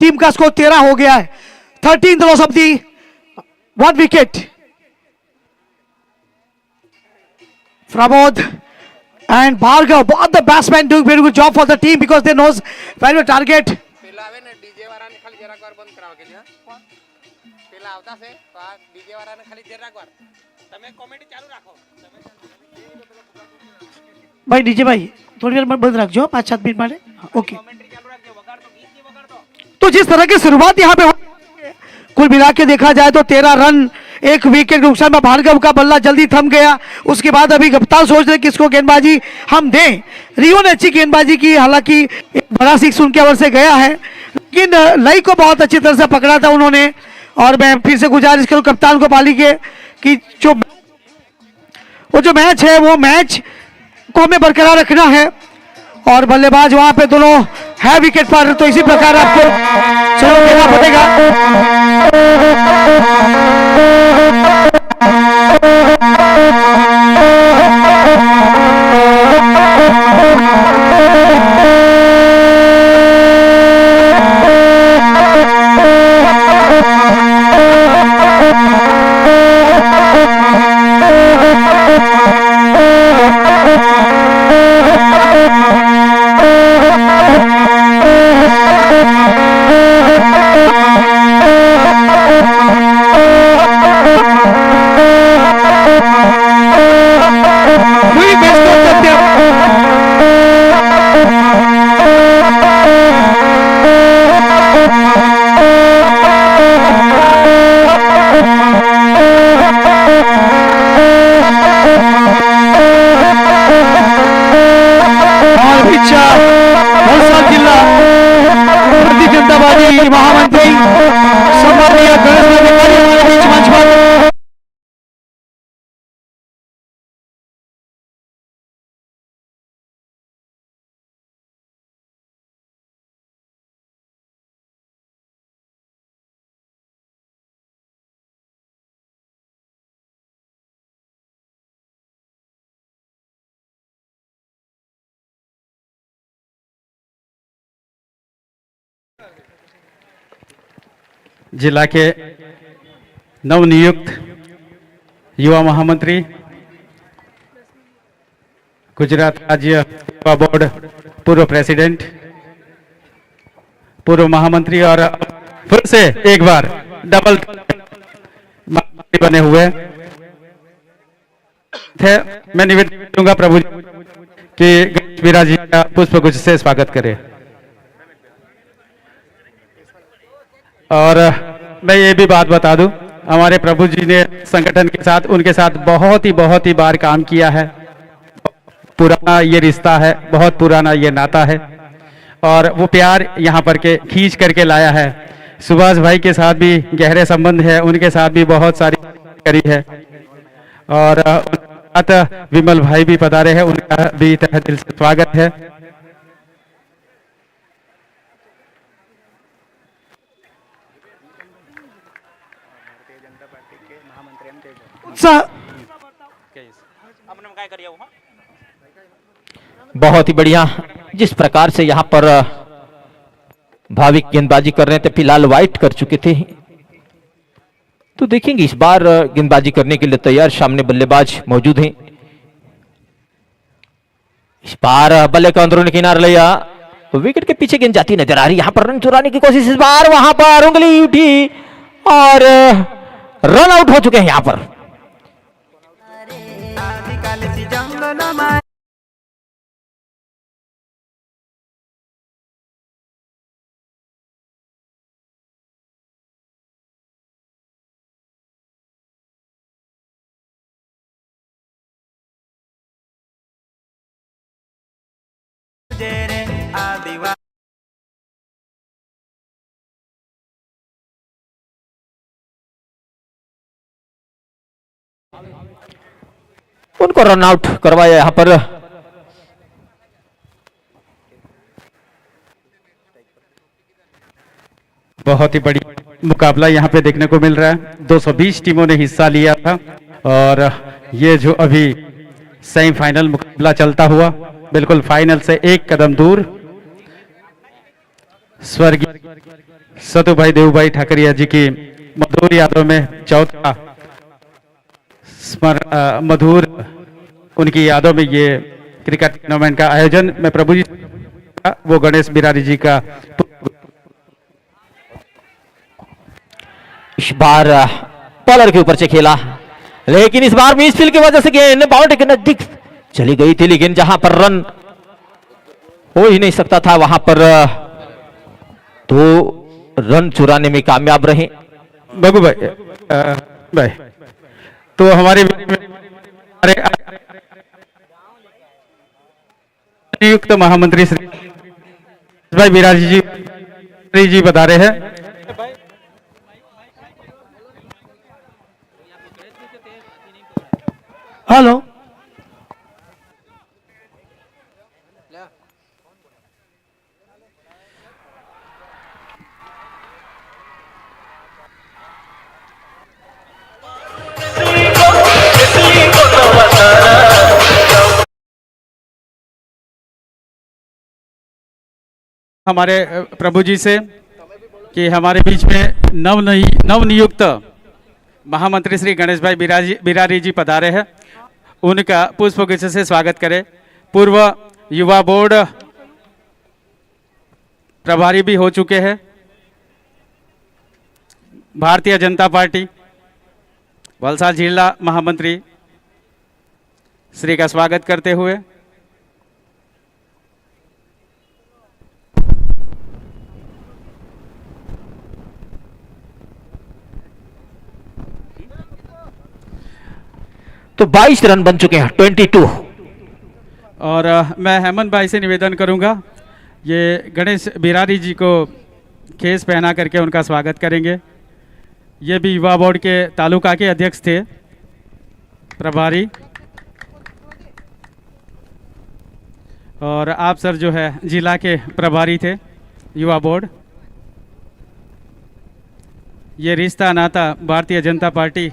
टीम का स्कोर 13 हो गया है। 13th loss of the 1 wicket. Pramod and Bhargav, both the batsmen doing very good job for the team because they knows very well target. भाई डीजे भाई थोड़ी देर बंद रख जो 5-7 मिनट मारे। ओके। तो जिस तरह की शुरुआत यहाँ पे कुल मिला के देखा जाए तो 13 रन 1 विकेट नुकसान में भार्गव का बल्ला जल्दी थम गया। उसके बाद अभी कप्तान सोच रहे किसको गेंदबाजी हम दें। रियो ने अच्छी गेंदबाजी की, हालांकि एक बड़ा 6 उनके ओवर से गया है, लेकिन लई को बहुत अच्छी तरह से पकड़ा था उन्होंने। और मैं फिर से गुजारिश करूं कप्तान को पाली के कि जो मैच है वो मैच को हमें बरकरार रखना है। और बल्लेबाज वहां पे दोनों है विकेट पर, तो इसी प्रकार आपको चलो देना पड़ेगा। पूरी बेस्ट करते हैं। और पीछा वलसाड जिल्हा भारतीय जनता पार्टी महामंत्री सम्माननीय गणेश अधिकारी हमारे बीच मंच पर। जिला के नवनियुक्त युवा महामंत्री, गुजरात राज्य युवा बोर्ड पूर्व प्रेसिडेंट, पूर्व महामंत्री और फिर से एक बार डबल महामंत्री बने हुए थे। मैं निवेदन करूंगा प्रभु जी कि गणेश बिराज जी का पुष्प गुच्छ से स्वागत करें। और मैं ये भी बात बता दूं, हमारे प्रभु जी ने संगठन के साथ, उनके साथ बहुत ही बार काम किया है। पुराना ये रिश्ता है, बहुत पुराना ये नाता है और वो प्यार यहाँ पर के खींच करके लाया है। सुभाष भाई के साथ भी गहरे संबंध है, उनके साथ भी बहुत सारी करी है और उनके साथ विमल भाई भी पधारे हैं, उनका भी तहे दिल से स्वागत है। बहुत ही बढ़िया। जिस प्रकार से यहाँ पर भाविक गेंदबाजी कर रहे थे, फिलहाल वाइट कर चुके थे, तो देखेंगे इस बार गेंदबाजी करने के लिए तैयार सामने बल्लेबाज मौजूद हैं। इस बार बल्ले का अंदरूनी किनारा लिया, विकेट के पीछे गेंद जाती नजर आ रही। यहां पर रन चुराने की कोशिश, इस बार वहां पर उंगली उठी और रन आउट हो चुके हैं यहां पर। उनको रन आउट करवाया यहां पर। बहुत ही बड़ी मुकाबला यहाँ पे देखने को मिल रहा है। 220 टीमों ने हिस्सा लिया था और ये जो अभी सेमीफाइनल मुकाबला चलता हुआ, बिल्कुल फाइनल से एक कदम दूर स्वर्गीय सतुभाई देवभाई ठाकरिया जी की मधुर यादों में चौथा मधुर उनकी यादों में ये क्रिकेट टूर्नामेंट का आयोजन मैं प्रभु जी वो गणेश बिरारी जी का। इस बार बॉलर के ऊपर से खेला, लेकिन इस बार मिस फील्ड की वजह से गेंद बाउंड्री के नजदीक चली गई थी, लेकिन जहां पर रन हो ही नहीं सकता था वहां पर 2 रन चुराने में कामयाब रहे। बबू भाई तो हमारे नियुक्त महामंत्री श्री भाई बिराजी जी बता रहे हैं। हेलो। हमारे प्रभु जी से कि हमारे बीच में नवनियुक्त महामंत्री श्री गणेश भाई बिरारी जी पधारे हैं, उनका पुष्पगुच्छ से स्वागत करें। पूर्व युवा बोर्ड प्रभारी भी हो चुके हैं भारतीय जनता पार्टी, वलसाड जिला महामंत्री श्री का स्वागत करते हुए तो 22 रन बन चुके हैं, 22। और मैं हेमंत भाई से निवेदन करूंगा, ये गणेश बिरारी जी को खेस पहना करके उनका स्वागत करेंगे। ये भी युवा बोर्ड के तालुका के अध्यक्ष थे, प्रभारी। और आप सर जो है जिला के प्रभारी थे युवा बोर्ड। ये रिश्ता नाता भारतीय जनता पार्टी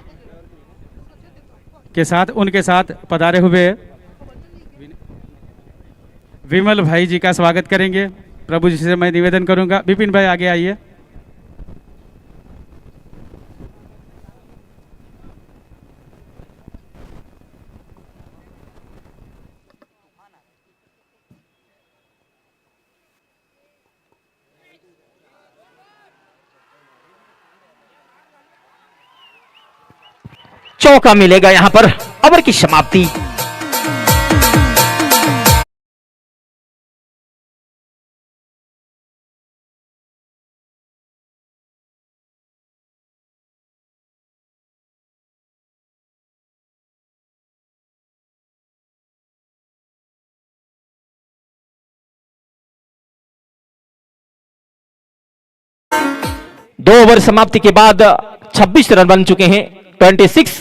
के साथ, उनके साथ पधारे हुए विमल भाई जी का स्वागत करेंगे। प्रभु जी से मैं निवेदन करूंगा, विपिन भाई आगे आइए। चौका मिलेगा यहां पर, ओवर की समाप्ति। दो ओवर समाप्ति के बाद 26 रन बन चुके हैं, 26।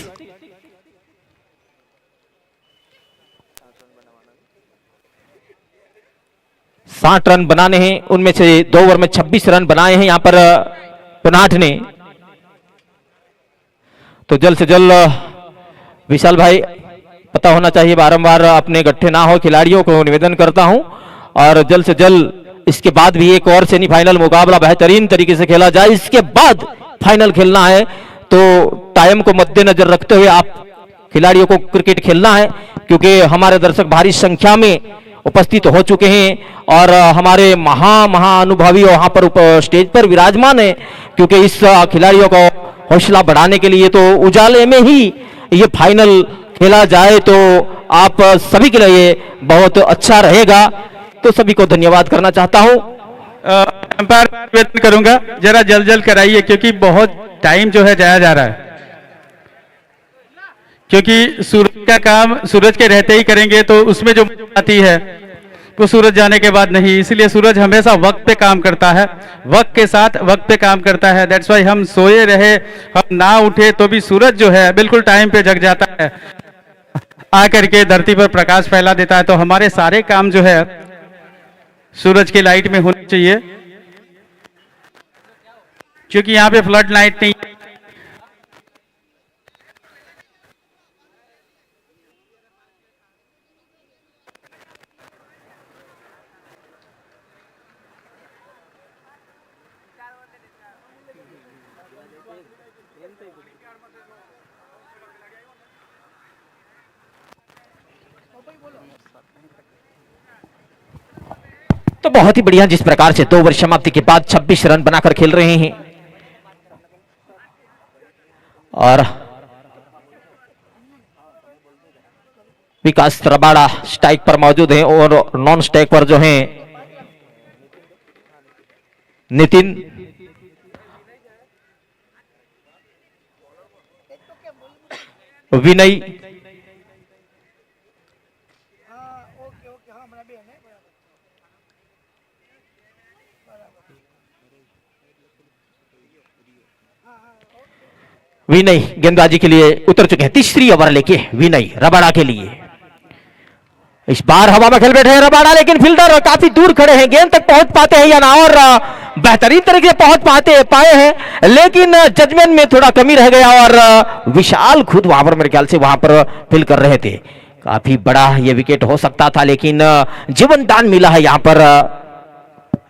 साठ रन बनाने हैं, उनमें से 2 ओवर में 26 रन बनाए हैं यहां पर पुनाठ ने। तो जल्द से जल्द विशाल भाई, पता होना चाहिए बारंबार अपने गट्ठे ना हो, खिलाड़ियों को निवेदन करता हूं। और जल्द से जल्द इसके बाद भी एक और सेमीफाइनल मुकाबला बेहतरीन तरीके से खेला जाए, इसके बाद फाइनल खेलना है। तो टाइम को मद्देनजर रखते हुए आप खिलाड़ियों को क्रिकेट खेलना है, क्योंकि हमारे दर्शक भारी संख्या में उपस्थित हो चुके हैं और हमारे महाअनुभवी वहां पर स्टेज पर विराजमान है। क्योंकि इस खिलाड़ियों को हौसला बढ़ाने के लिए तो उजाले में ही ये फाइनल खेला जाए तो आप सभी के लिए बहुत अच्छा रहेगा। तो सभी को धन्यवाद करना चाहता हूं। अंपायर निवेदन करूंगा, जरा जल्द कराइए, क्योंकि बहुत टाइम जो है जाया जा रहा है। क्योंकि सूरज का काम सूरज के रहते ही करेंगे तो उसमें जो आती है वो सूरज जाने के बाद नहीं, इसलिए सूरज हमेशा वक्त पे काम करता है, वक्त के साथ वक्त पे काम करता है। दैट्स वाई हम सोए रहे, हम ना उठे तो भी सूरज जो है बिल्कुल टाइम पे जग जाता है, आकर के धरती पर प्रकाश फैला देता है। तो हमारे सारे काम जो है सूरज की लाइट में होने चाहिए, क्योंकि यहाँ पे फ्लड लाइट नहीं। तो बहुत ही बढ़िया, जिस प्रकार से 2 ओवर समाप्ति के बाद 26 रन बनाकर खेल रहे हैं और विकास रबाड़ा स्ट्राइक पर मौजूद हैं और नॉन स्ट्राइक पर जो हैं नितिन। विनय, विनय गेंदबाजी के लिए उतर चुके हैं। तीसरी ओवर लेके विनय रबाड़ा के लिए। इस बार हवा में खेल बैठे हैं रबाड़ा, लेकिन फील्डर काफी दूर खड़े हैं, गेंद तक पहुंच पाते हैं या ना, और बेहतरीन तरीके से पहुंच पाए हैं, लेकिन जजमेंट में थोड़ा कमी रह गया और विशाल खुद वहां पर मेरे ख्याल से वहां पर फील कर रहे थे। काफी बड़ा ये विकेट हो सकता था, लेकिन जीवन दान मिला है यहां पर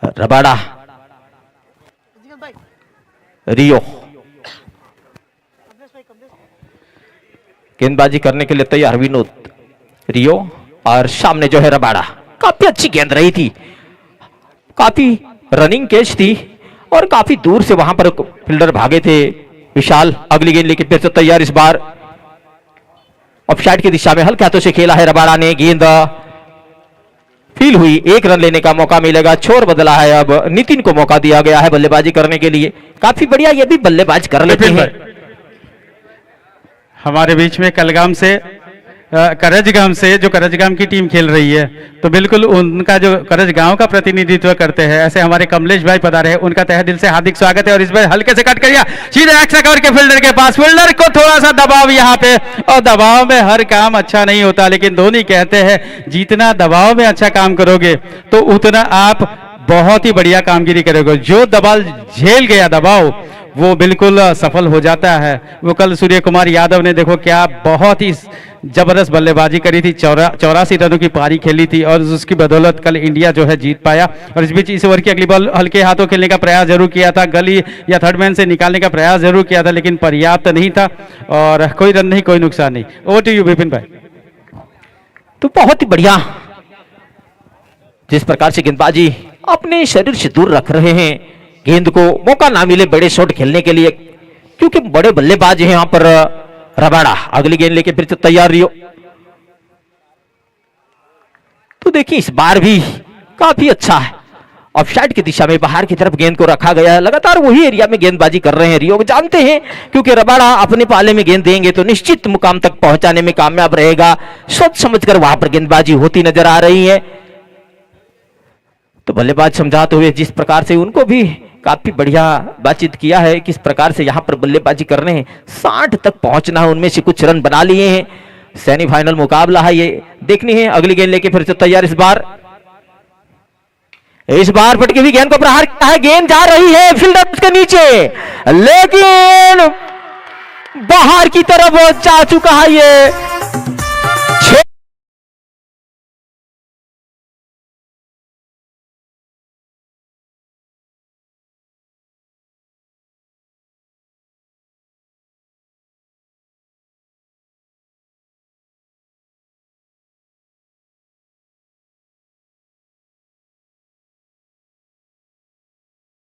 रबाड़ा, रियो गेंदबाजी करने के लिए तैयार, विनोद, रियो और सामने जो है रबाड़ा। काफी अच्छी गेंद रही थी, काफी रनिंग कैच थी और काफी दूर से वहां पर फील्डर भागे थे विशाल। अगली गेंद लेके फिर से तैयार, इस बार ऑफसाइड की दिशा में हल्के हाथों से खेला है रबाड़ा ने। गेंद फील हुई, 1 रन लेने का मौका मिलेगा। छोर बदला है, अब नितिन को मौका दिया गया है बल्लेबाजी करने के लिए। काफी बढ़िया, ये भी बल्लेबाज कर लेते हैं। हमारे बीच में कलगाम से करजगाम से जो करजगाम की टीम खेल रही है, तो बिल्कुल उनका जो करजगांव का प्रतिनिधित्व करते हैं ऐसे हमारे कमलेश भाई पधारे हैं, उनका तहे दिल से हार्दिक स्वागत है। और इस बार हल्के से कट करिए सीधे एक्स कवर के फील्डर के पास, फील्डर को थोड़ा सा दबाव यहाँ पे, और दबाव में हर काम अच्छा नहीं होता, लेकिन धोनी कहते हैं जितना दबाव में अच्छा काम करोगे तो उतना आप बहुत ही बढ़िया कामगिरी करोगे। जो दबाव झेल गया दबाव वो बिल्कुल सफल हो जाता है। वो कल सूर्य कुमार यादव ने देखो क्या बहुत ही जबरदस्त बल्लेबाजी करी थी, 84 रनों की पारी खेली थी और उसकी बदौलत कल इंडिया जो है जीत पाया। और इस बीच इस ओवर की अगली बॉल हल्के हाथों खेलने का प्रयास जरूर किया था, गली या थर्ड मैन से निकालने का प्रयास जरूर किया था, लेकिन पर्याप्त नहीं था और कोई रन नहीं, कोई नुकसान नहीं। ओवर टू यू विपिन भाई। तो बहुत ही बढ़िया जिस प्रकार से गेंदबाजी अपने शरीर से दूर रख रहे हैं, गेंद को मौका ना मिले बड़े शॉट खेलने के लिए, क्योंकि बड़े बल्लेबाज हैं यहाँ पर रबाड़ा। अगली गेंद लेके फिर से तैयार रियो। तो देखिए इस बार भी काफी अच्छा है, ऑफसाइड की दिशा में बाहर की तरफ गेंद को रखा गया है। लगातार वही एरिया में गेंदबाजी कर रहे हैं रियो, जानते हैं क्योंकि रबाड़ा अपने पाले में गेंद देंगे तो निश्चित मुकाम तक पहुंचाने में कामयाब रहेगा। सोच समझकर वहां पर गेंदबाजी होती नजर आ रही है। तो बल्लेबाज समझाते हुए जिस प्रकार से उनको भी काफी बढ़िया बातचीत किया है, किस प्रकार से यहां पर बल्लेबाजी कर रहे हैं, 60 तक पहुंचना है, उनमें से कुछ रन बना लिए हैं। सेमीफाइनल मुकाबला है, ये देखनी है। अगली गेंद लेके फिर से तैयार, इस बार पटकी हुई गेंद को प्रहार किया है, गेंद जा रही है फील्डर के नीचे, लेकिन बाहर की तरफ जा चुका है ये।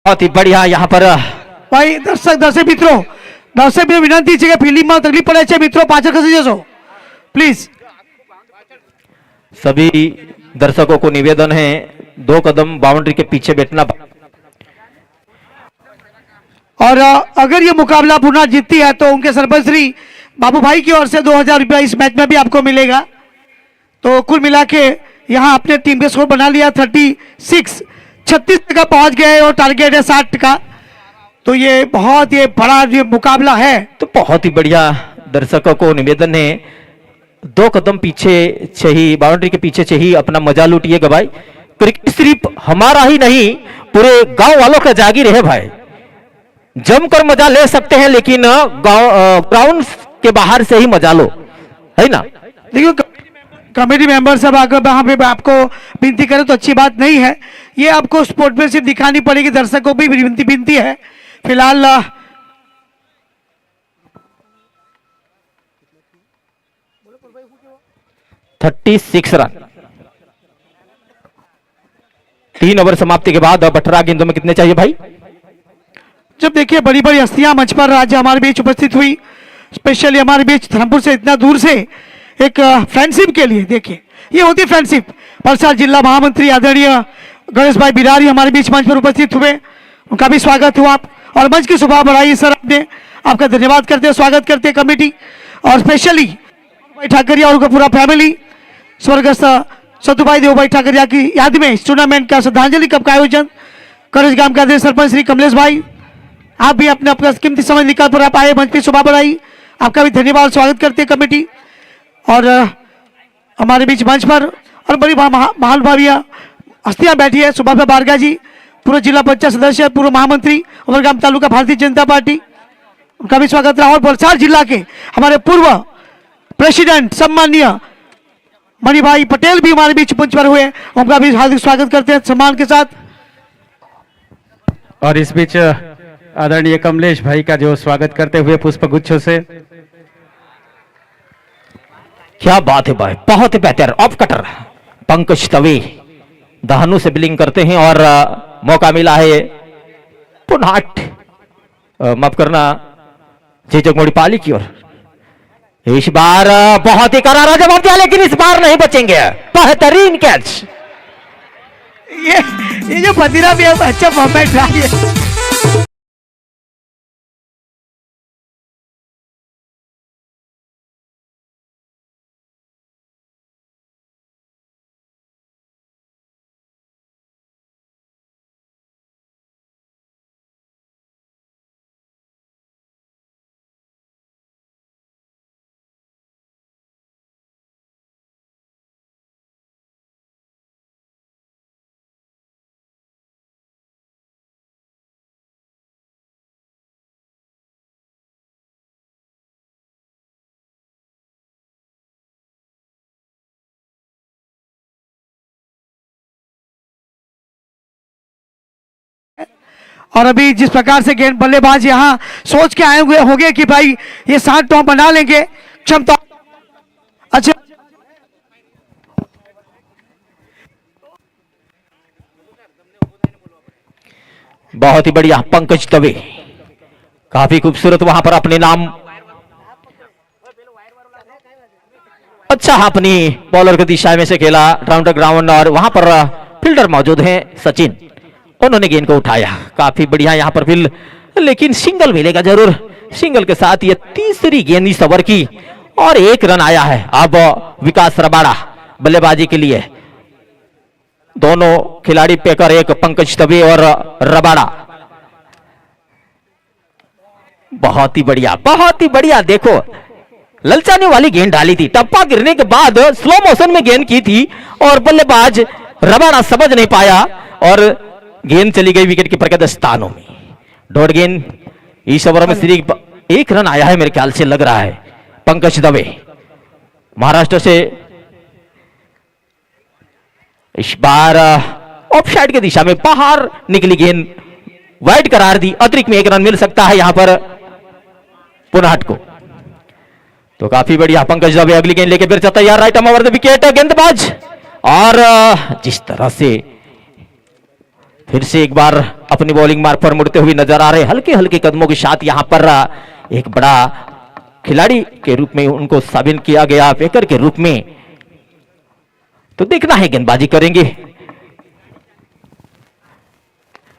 बहुत ही बढ़िया यहाँ पर ભાઈ દર્શક મિત્રો વિનંતી છે કે ફિલ્ડિંગમાં તકલીફ પડે છે મિત્રો, પાછળ ખસી જશો પ્લીઝ। सभी दर्शकों को निवेदन है 2 कदम बाउंड्री के पीछे बैठना। और अगर ये मुकाबला पुनः जीतती है तो उनके सरपंच श्री बाबू भाई की ओर से 2000 रुपया इस मैच में भी आपको मिलेगा। तो कुल मिला के यहाँ अपने टीम के स्कोर बना लिया 36 तक पहुंच गए और टारगेट है 60 का। तो ये बहुत ये बड़ा ये मुकाबला है। तो बहुत ही बढ़िया, दर्शकों को निवेदन है 2 कदम पीछे चाहिए, बाउंड्री के पीछे चाहिए, अपना मजा लूटिएगा भाई। क्रिकेट सिर्फ हमारा ही नहीं पूरे गांव वालों का जागीर है भाई, जमकर मजा ले सकते हैं, लेकिन ग्राउंड के बाहर से ही मजा लो, है ना। देखिए कमेटी मेंबर सब अगर वहाँ पे आपको विनती करें तो अच्छी बात नहीं है, ये आपको स्पोर्ट्समैनशिप दिखानी पड़ेगी, दर्शकों को भी विनती है। फिलहाल 36 रन 3 ओवर समाप्ति के बाद 18 गेंदों में कितने चाहिए भाई। जब देखिए बड़ी बड़ी हस्तियां मंच पर आज हमारे बीच उपस्थित हुई, स्पेशली हमारे बीच धर्मपुर से इतना दूर से एक फ्रेंडशिप के लिए, देखिए ये होती फ्रेंडशिप। वलसाड जिला महामंत्री आदरणीय गणेश भाई बिरारी हमारे बीच मंच पर उपस्थित हुए, उनका भी स्वागत हुआ और मंच की शोभा बढ़ाई सर, आपने आपका धन्यवाद करते हैं, स्वागत करते हैं कमेटी और स्पेशली भाई ठाकरिया और उनका पूरा फैमिली। स्वर्गस्थ सतुभाई देवभाई ठाकरिया की याद में इस टूर्नामेंट का श्रद्धांजलि कप का आयोजन करजगाम का अध्यक्ष सरपंच श्री कमलेश भाई, आप भी अपने अपना कीमती समय निकाल पर आप आए, मंच की शोभा बढ़ाई, आपका भी धन्यवाद, स्वागत करते हैं कमेटी। और हमारे बीच मंच पर और बड़ी महानुभाविया हस्तियां बैठी है, सुभाष बारगा जी पूर्व जिला पंचायत सदस्य, पूर्व महामंत्री उमरगाम तालुका भारतीय जनता पार्टी, उनका भी स्वागत रहा। और वलसाड जिला के हमारे पूर्व प्रेसिडेंट सम्माननीय मणिभाई पटेल भी हमारे बीच मंच पर हुए, उनका भी हार्दिक स्वागत करते हैं सम्मान के साथ। और इस बीच आदरणीय कमलेश भाई का जो स्वागत करते हुए पुष्प गुच्छों से। क्या बात है भाई, बहुत ही बेहतर ऑफ कटर पंकज दवे दहनु से बिलिंग करते हैं और मौका मिला है पुनहाट, माफ करना, जी जगमोड़ी पाली की ओर। इस बार बहुत ही करारा जवाब दिया लेकिन इस बार नहीं बचेंगे। बेहतरीन कैच। ये जो बदिरा भी है अच्छा फॉर्मेट रहा है। और अभी जिस प्रकार से गेंद बल्लेबाज यहाँ सोच के आए हुए होंगे कि भाई ये 60 टॉप बना लेंगे, क्षमता अच्छा। बहुत ही बढ़िया पंकज दवे, काफी खूबसूरत वहां पर अपने नाम अच्छा अपनी बॉलर की दिशा में से खेला राउंड ग्राउंड और वहां पर फील्डर मौजूद हैं सचिन, उन्होंने गेंद को उठाया। काफी बढ़िया यहां पर फील्ड, लेकिन सिंगल मिलेगा जरूर। सिंगल के साथ ये तीसरी गेंद इस ओवर की और 1 रन आया है। अब विकास रबाड़ा बल्लेबाजी के लिए, दोनों खिलाड़ी पेकर, एक पंकज दवे और रबाड़ा। बहुत ही बढ़िया देखो, ललचाने वाली गेंद डाली थी, टप्पा गिरने के बाद स्लो मोशन में गेंद की थी और बल्लेबाज रबाड़ा समझ नहीं पाया और गेंद चली गई विकेट कीपर के दस्तानों में। डॉट गेंद इस ओवर में सिर्फ 1 रन आया है मेरे ख्याल से, लग रहा है। पंकज दवे महाराष्ट्र से इस बार ऑफ साइड की दिशा में बाहर निकली गेंद वाइड करार दी, अतिरिक्त में 1 रन मिल सकता है यहां पर पुनहाट को। तो काफी बढ़िया पंकज दवे अगली गेंद लेके फिर से तैयार, राइट ओवर द विकेट गेंदबाज, और जिस तरह से फिर से एक बार अपनी बॉलिंग मार्ग पर मुड़ते हुए नजर आ रहे, हल्के हल्के कदमों के साथ यहां पर एक बड़ा खिलाड़ी के रूप में उनको साबित किया गया, पेकर के रूप में। तो देखना है गेंदबाजी करेंगे।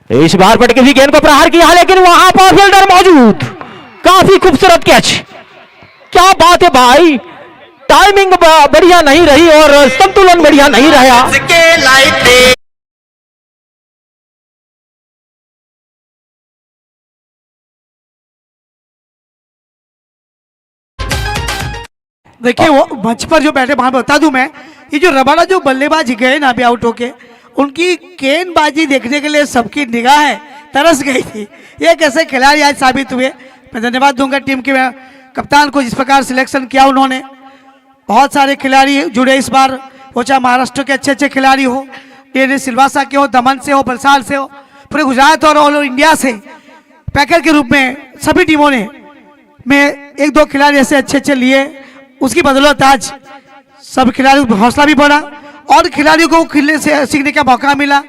इस बार पटके भी गेंद को प्रहार किया लेकिन वहां पर फील्डर मौजूद। काफी खूबसूरत कैच, क्या बात है भाई, टाइमिंग बढ़िया नहीं रही और संतुलन बढ़िया नहीं रहा। देखिए वो मंच पर जो बैठे, वहां बता दूं मैं, ये जो रबाड़ा जो बल्लेबाज गए ना अभी आउट होके, उनकी गेंदबाजी देखने के लिए सबकी निगाहें तरस गई थी। ये कैसे खिलाड़ी आज साबित हुए। मैं धन्यवाद दूंगा टीम के कप्तान को, जिस प्रकार सिलेक्शन किया उन्होंने। बहुत सारे खिलाड़ी जुड़े इस बार, वो चाहे महाराष्ट्र के अच्छे अच्छे खिलाड़ी हो, डीएनएस सिलवासा के हो, दमन से हो, बलसाल से हो, पूरे गुजरात और ऑल ओवर इंडिया से पैकर के रूप में सभी टीमों ने में 1-2 खिलाड़ी ऐसे अच्छे अच्छे लिए। उसकी बदौलत आज सब खिलाड़ियों को हौसला भी बढ़ा और खिलाड़ियों को खेलने से सीखने का मौका मिला।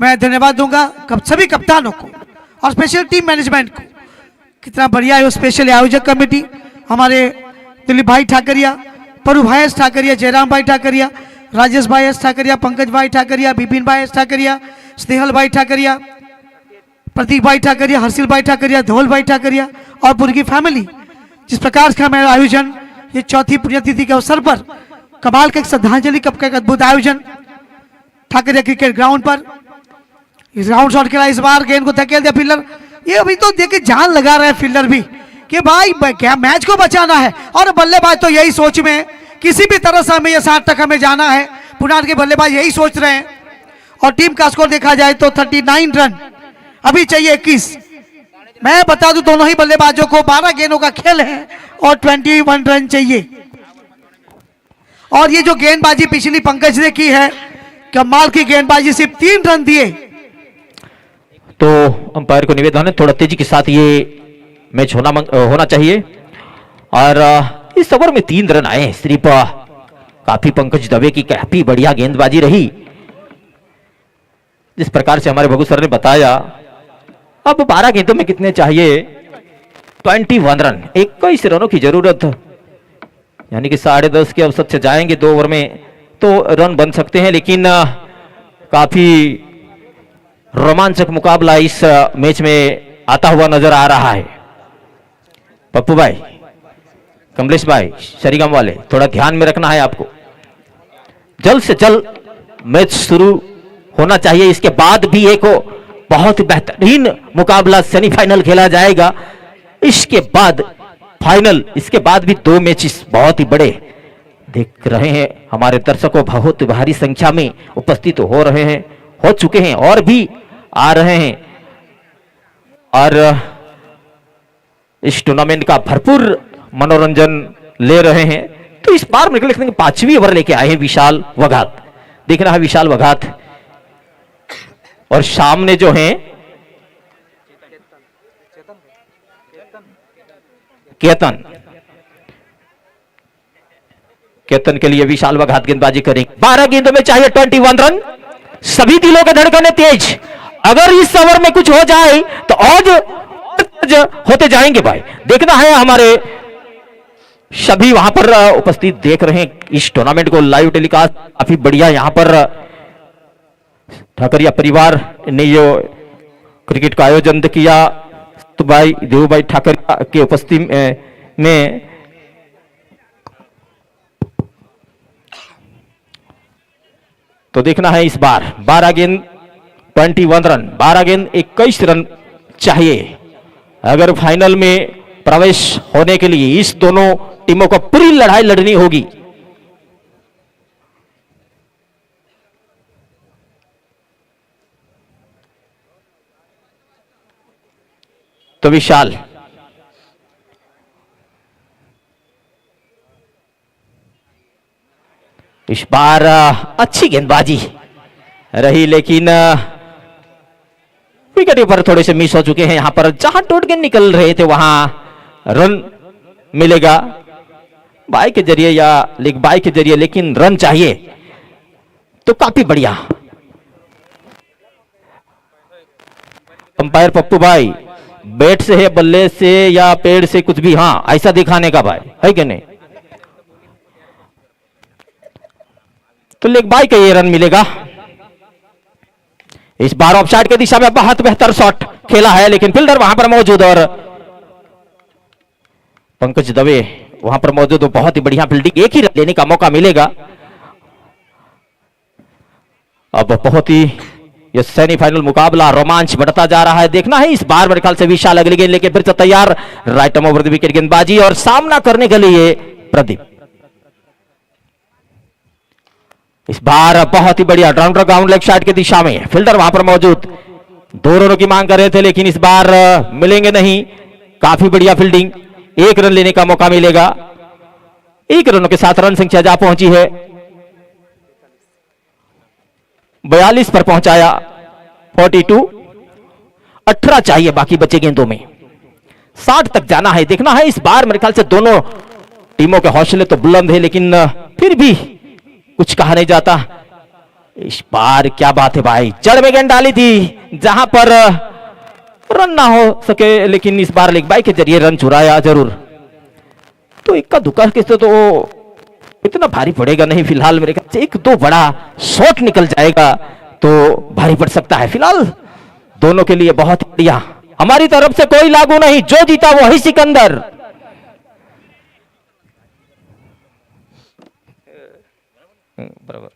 मैं धन्यवाद दूंगा सभी कप्तानों को और स्पेशल टीम मैनेजमेंट को। कितना बढ़िया है वो स्पेशल आयोजक कमेटी, हमारे दिलीप भाई ठाकरिया, परू भाई एस ठाकरिया, जयराम भाई ठाकरिया, राजेश भाई एस ठाकरिया, पंकज भाई ठाकरिया, बिपिन भाई एस ठाकरिया, स्नेहल भाई ठाकरिया, प्रतीक भाई ठाकरिया, हर्षिल भाई ठाकरिया, धवल भाई ठाकरिया और पूरी की फैमिली। जिस प्रकार का मेरा आयोजन ये 4थी पुण्यतिथि के अवसर पर कमाल का एक श्रद्धांजलि कप का एक अद्भुत आयोजन ठाकरिया क्रिकेट ग्राउंड पर। इस ग्राउंड शॉट खेला, इस बार गेंद को धकेल दिया फील्डर। ये अभी तो देखे जान लगा रहा है फील्डर भी कि भाई क्या मैच को बचाना है, और बल्लेबाज तो यही सोच में किसी भी तरह से हमें ये 60 तक हमें जाना है। पुनार के बल्लेबाज यही सोच रहे हैं। और टीम का स्कोर देखा जाए तो 39 रन, अभी चाहिए 21। मैं बता दूं दोनों ही बल्लेबाजों को 12 गेंदों का खेल है और 21 रन चाहिए। और ये जो गेंदबाजी पिछली पंकज ने की है, कमाल की गेंदबाजी, सिर्फ 3 रन दिए। तो अंपायर को निवेदन है थोड़ा तेजी के साथ ये मैच होना चाहिए। और इस ओवर में 3 रन आए सिर्फ। काफी पंकज दवे की काफी बढ़िया गेंदबाजी रही। जिस प्रकार से हमारे भगु सर ने बताया, अब 12 गेंदों में कितने चाहिए? 21 रन, 21 रनों की जरूरत, यानी कि 10.5 के औसत से जाएंगे 2 ओवर में तो रन बन सकते हैं। लेकिन काफी रोमांचक मुकाबला इस मैच में आता हुआ नजर आ रहा है। पप्पू भाई, कमलेश भाई, शरीगम वाले, थोड़ा ध्यान में रखना है आपको। जल्द से जल्द मैच शुरू होना चाहिए। इसके बाद भी एक बहुत बेहतरीन मुकाबला सेमीफाइनल खेला जाएगा। इसके बाद फाइनल, इसके बाद भी 2 मैचेस बहुत ही बड़े देख रहे हैं। हमारे दर्शकों बहुत भारी संख्या में उपस्थित हो रहे हैं, हो चुके हैं और भी आ रहे हैं। और इस टूर्नामेंट का भरपूर मनोरंजन ले रहे हैं। तो इस बार मेरे को 5वीं ओवर लेके आए हैं विशाल वघात। देख रहा है विशाल वघात और सामने जो है केतन। केतन के लिए विशाल वघात गेंदबाजी करेंगे। 12 गेंदों में चाहिए 21 रन। सभी दिलों के धड़कने तेज। अगर इस ओवर में कुछ हो जाए तो आज होते जाएंगे भाई। देखना है, हमारे सभी वहां पर उपस्थित देख रहे हैं इस टूर्नामेंट को लाइव टेलीकास्ट। काफी बढ़िया यहाँ पर ठाकरिया परिवार ने जो क्रिकेट का आयोजन किया, तो भाई देव भाई ठाकरिया के उपस्थिति में तो देखना है इस बार 12 गेंद 21 रन, 12 गेंद 21 रन चाहिए अगर फाइनल में प्रवेश होने के लिए। इस दोनों टीमों को पूरी लड़ाई लड़नी होगी। तो विशाल इस बार अच्छी गेंदबाजी रही, लेकिन विकेट पर थोड़े से मिस हो चुके हैं। यहां पर जहां टूट के निकल रहे थे वहां रन मिलेगा बाई के जरिए या लेग बाई के जरिए, लेकिन रन चाहिए। तो काफी बढ़िया अंपायर पप्पू भाई, बैट से है, बल्ले से या पेड़ से, कुछ भी, हाँ ऐसा दिखाने का भाई है कि नहीं। तो लेग बाई का ये रन मिलेगा। इस बार ऑफसाइड की दिशा में बहुत बेहतर शॉट खेला है, लेकिन फील्डर वहां पर मौजूद और पंकज दवे वहां पर मौजूद हो। बहुत ही बढ़िया फील्डिंग, एक ही रन लेने का मौका मिलेगा। अब बहुत ही ये सेमीफाइनल मुकाबला रोमांच बढ़ता जा रहा है। देखना है इस बार मेरे ख्याल से विशाल अगली गेंद लेके फिर से तैयार, right arm over the wicket गेंदबाजी और सामना करने के लिए प्रदीप। इस बार बहुत ही बढ़िया राउंडर ग्राउंड लेग साइड की दिशा में, फील्डर वहां पर मौजूद, 2 रनों की मांग कर रहे थे लेकिन इस बार मिलेंगे नहीं। काफी बढ़िया फील्डिंग, 1 रन लेने का मौका मिलेगा। 1 रनों के साथ रन संख्या जा पहुंची है 42 पर पहुंचाया 42, 18 चाहिए बाकी बचे गेंदों में, 60 तक जाना है। देखना है इस बार मेरे ख्याल से दोनों टीमों के हौसले तो बुलंद है, लेकिन फिर भी कुछ कहा नहीं जाता। इस बार क्या बात है भाई, जड़ में गेंद डाली थी जहां पर रन ना हो सके, लेकिन इस बार लेग बाई के जरिए रन चुराया जरूर। तो इक्का दुक्का के तो इतना भारी पड़ेगा नहीं फिलहाल मेरे ख्याल से। 1-2 बड़ा शॉट निकल जाएगा तो भारी पड़ सकता है। फिलहाल दोनों के लिए बहुत बढ़िया, हमारी तरफ से कोई लागू नहीं, जो जीता वो ही सिकंदर। बराबर।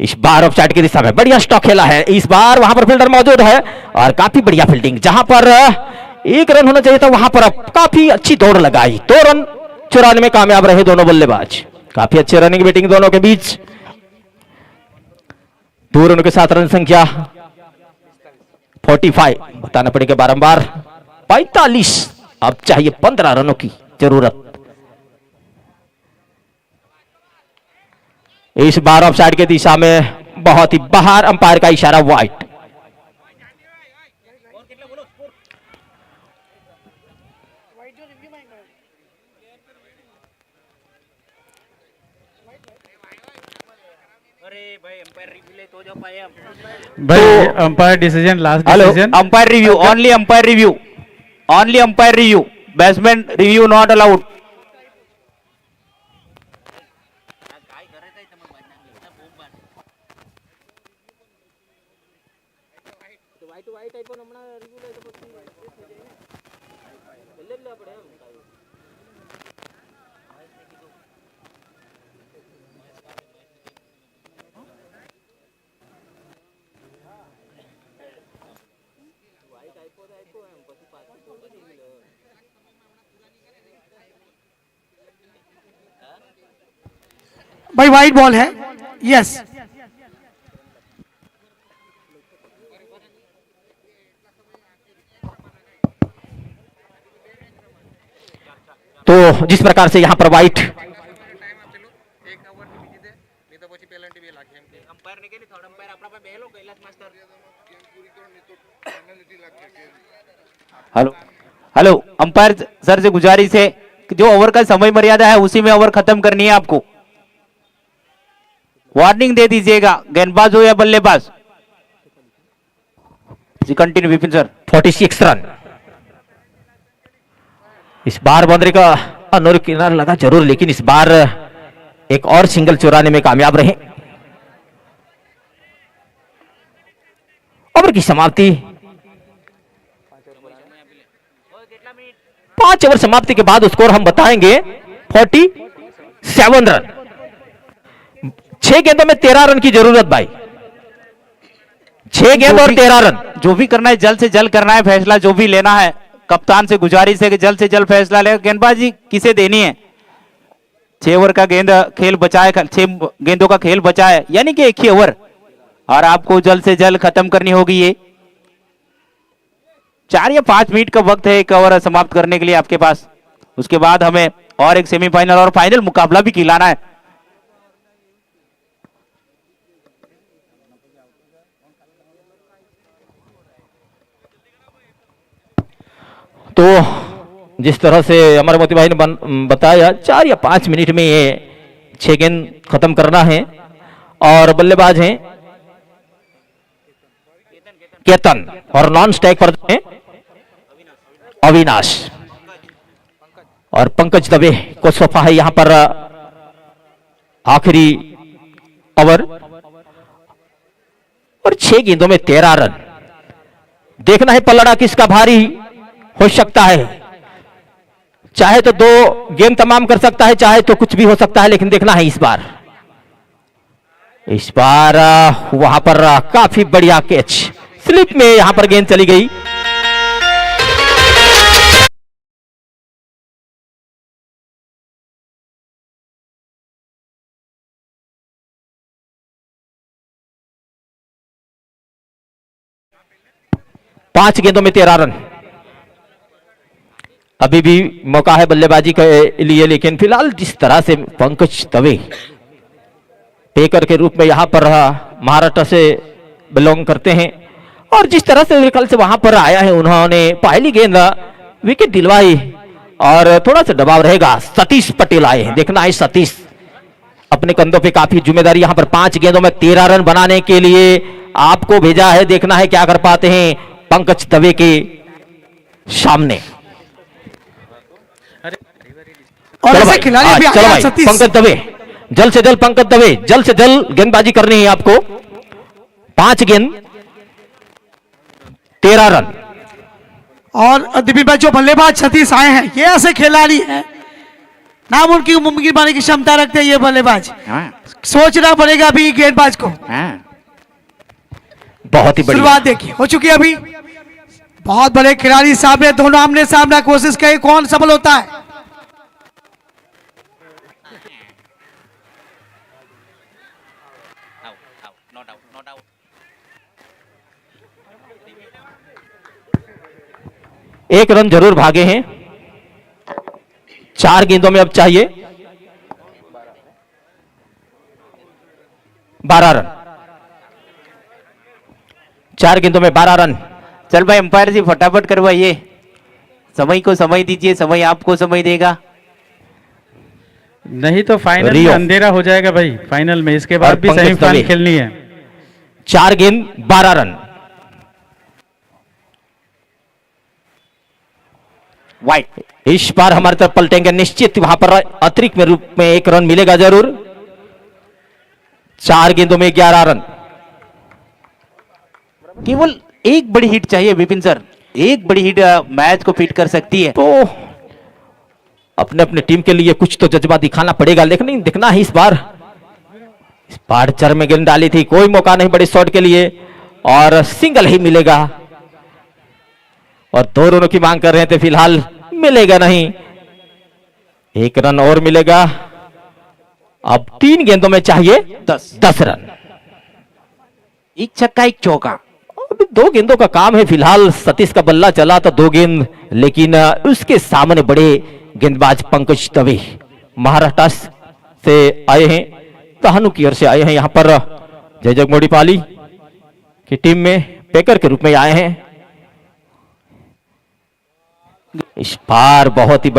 इस बार ऑफसाइड की दिशा में बढ़िया स्टॉक खेला है। इस बार वहां पर फील्डर मौजूद है और काफी बढ़िया फील्डिंग, जहां पर 1 रन होना चाहिए था वहां पर काफी अच्छी दौड़ लगाई। 2 रन चुराने में कामयाब रहे दोनों बल्लेबाज। काफी अच्छी रनिंग बैटिंग दोनों के बीच। 2 रनों के साथ रन संख्या 45, बताना पड़ेगा बारंबार 45। अब चाहिए 15 रनों की जरूरत। इस बार ऑफसाइड की दिशा में बहुत ही बाहर, अंपायर का इशारा वाइट। भाई umpire decision, last hello, decision. Umpire review, only umpire review, only umpire review, batsman review not allowed. भाई वाइट बॉल है, यस। तो जिस प्रकार से यहां पर white hello hello, umpire sir से गुजारिश है कि जो ओवर का समय मर्यादा है उसी में ओवर खत्म करनी है आपको। वार्निंग दे दीजिएगा, गेंदबाज हो या बल्लेबाज। जी कंटिन्यू विपिन सर। 46 रन। इस बार बाउंड्री का अनुर किनारा लगा जरूर, लेकिन इस बार एक और सिंगल चुराने में कामयाब रहे। ओवर की समाप्ति 5 ओवर समाप्ति के बाद स्कोर हम बताएंगे 47 रन। 6 गेंदों में 13 रन की जरूरत भाई, 6 गेंद और 13 रन। जो भी करना है जल्द से जल्द करना है, फैसला जो भी लेना है। कप्तान से गुजारिश है कि जल्द से जल्द फैसला ले। गेंदबाजी किसे देनी है? 6 ओवर का गेंद खेल बचा है, 6 गेंदों का खेल बचा है, यानी कि 1 ही ओवर, और आपको जल्द से जल्द खत्म करनी होगी। ये 4 या 5 मिनट का वक्त है 1 ओवर समाप्त करने के लिए आपके पास। उसके बाद हमें और एक सेमीफाइनल और फाइनल मुकाबला भी खिलाना है। तो जिस तरह से हमारे मोती भाई ने बताया, 4 या 5 मिनट में ये 6 गेंद खत्म करना है। और बल्लेबाज हैं केतन और नॉन स्ट्राइक पर हैं अविनाश, और पंकज दवे को सौंपा है यहां पर आखिरी ओवर। और 6 गेंदों में 13 रन। देखना है पलड़ा किसका भारी हो सकता है। चाहे तो 2 गेंद तमाम कर सकता है, चाहे तो कुछ भी हो सकता है, लेकिन देखना है इस बार वहां पर काफी बढ़िया कैच, स्लिप में यहां पर गेंद चली गई। पांच गेंदों में 13 रन। अभी भी मौका है बल्लेबाजी के लिए, लेकिन फिलहाल जिस तरह से पंकज दवे पेकर के रूप में यहां पर महाराष्ट्र से बिलोंग करते हैं, और जिस तरह से कल से वहां पर आया है, उन्होंने पहली गेंद विकेट दिलवाई और थोड़ा सा दबाव रहेगा। सतीश पटेल आए हैं, देखना है सतीश अपने कंधों पे काफी जिम्मेदारी यहां पर 5 गेंदों में 13 रन बनाने के लिए आपको भेजा है। देखना है क्या कर पाते हैं पंकज दवे के सामने। और चलो ऐसे भाई, खिलाड़ी भी चलो आए भाई, सतीश। पंकज दवे जल्द से जल्द, पंकज दवे जल्द से जल्द गेंदबाजी करनी है आपको। 5 गेंद 13 रन। और दिव्य भाई जो बल्लेबाज सतीश आए हैं, ये ऐसे खिलाड़ी हैं, नामुमकिन मुमकिन बनाने की क्षमता रखते हैं ये बल्लेबाज। सोचना पड़ेगा अभी गेंदबाज को। बहुत ही बढ़िया शुरुआत देखिए हो चुकी है अभी। बहुत बड़े खिलाड़ी सामने, दोनों आमने सामने कोशिश करें कौन सफल होता है। एक रन जरूर भागे हैं। 4 गेंदों में अब चाहिए 12 रन। 4 गेंदों में 12 रन। चल भाई अंपायर जी फटाफट करवाइए, समय को समय दीजिए, समय आपको समय देगा। नहीं तो फाइनल में रियो। अंधेरा हो जाएगा भाई, फाइनल में इसके बाद और भी पंकज सेमीफाइनल दवे। खेलनी है। 4 गेंद 12 रन। वाइट। इस बार हमारी तरफ पलटेंगे निश्चित, वहां पर अतिरिक्त में रूप में 1 रन मिलेगा जरूर। 4 गेंदों में 11 रन। केवल एक बड़ी हिट चाहिए विपिन सर, एक बड़ी हिट मैच को फिट कर सकती है। तो अपने अपने टीम के लिए कुछ तो जज्बा दिखाना पड़ेगा, लेकिन नहीं दिखना ही इस बार चर में गेंद डाली थी, कोई मौका नहीं बड़े शॉट के लिए और सिंगल ही मिलेगा। और 2 रनों की मांग कर रहे थे, फिलहाल मिलेगा नहीं। 1 रन और मिलेगा। अब 3 गेंदों में चाहिए 10 रन। एक छक्का एक चौका। अभी 2 गेंदों का काम है। फिलहाल सतीश का बल्ला चला तो 2 गेंद, लेकिन उसके सामने बड़े गेंदबाज पंकज दवे महाराष्ट्र से आए हैं, तहानु की ओर से आए हैं। यहां पर जय जगमोड़ी पाली की टीम में पेकर के रूप में आए हैं। इस बार बहुत ही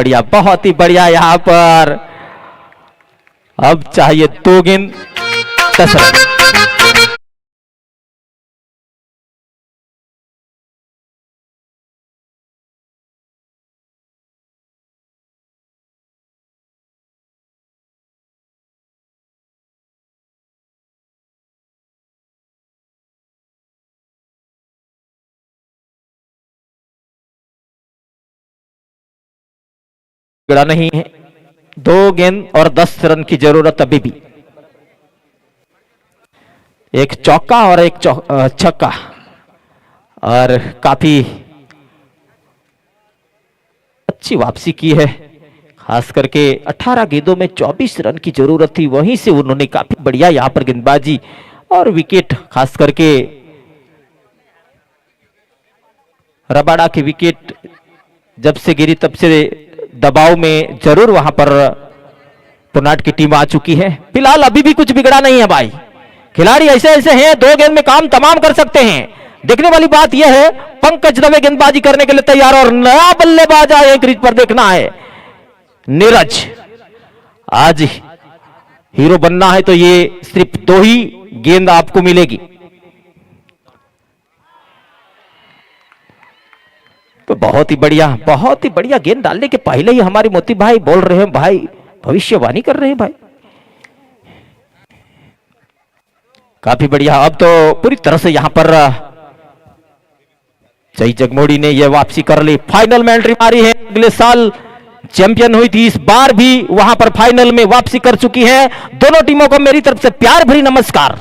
बढ़िया यहां पर। अब चाहिए 2 गेंद 10 रन। बिगड़ा नहीं है। 2 गेंद और 10 रन की जरूरत अभी भी। एक चौका और एक छक्का, और काफी अच्छी वापसी की है। खास करके 18 गेंदों में 24 रन की जरूरत थी, वहीं से उन्होंने काफी बढ़िया यहां पर गेंदबाजी और विकेट, खास करके रबाड़ा की विकेट जब से गिरी तब से दबाव में जरूर वहां पर पुनाट की टीम आ चुकी है। फिलहाल अभी भी कुछ बिगड़ा नहीं है भाई, खिलाड़ी ऐसे हैं 2 गेंद में काम तमाम कर सकते हैं। देखने वाली बात यह है, पंकज दवे गेंदबाजी करने के लिए तैयार और नया बल्लेबाज आए क्रीज पर, देखना है नीरज। आज हीरो बनना है तो ये सिर्फ 2 ही गेंद आपको मिलेगी। तो बहुत ही बढ़िया गेंद डालने के पहले ही हमारे मोती भाई बोल रहे हैं, भाई भविष्यवाणी कर रहे हैं भाई। काफी बढ़िया। अब तो पूरी तरह से यहां पर जय जगमोड़ी ने यह वापसी कर ली, फाइनल में एंट्री मारी है। अगले साल चैंपियन हुई थी, इस बार भी वहां पर फाइनल में वापसी कर चुकी है। दोनों टीमों को मेरी तरफ से प्यार भरी नमस्कार।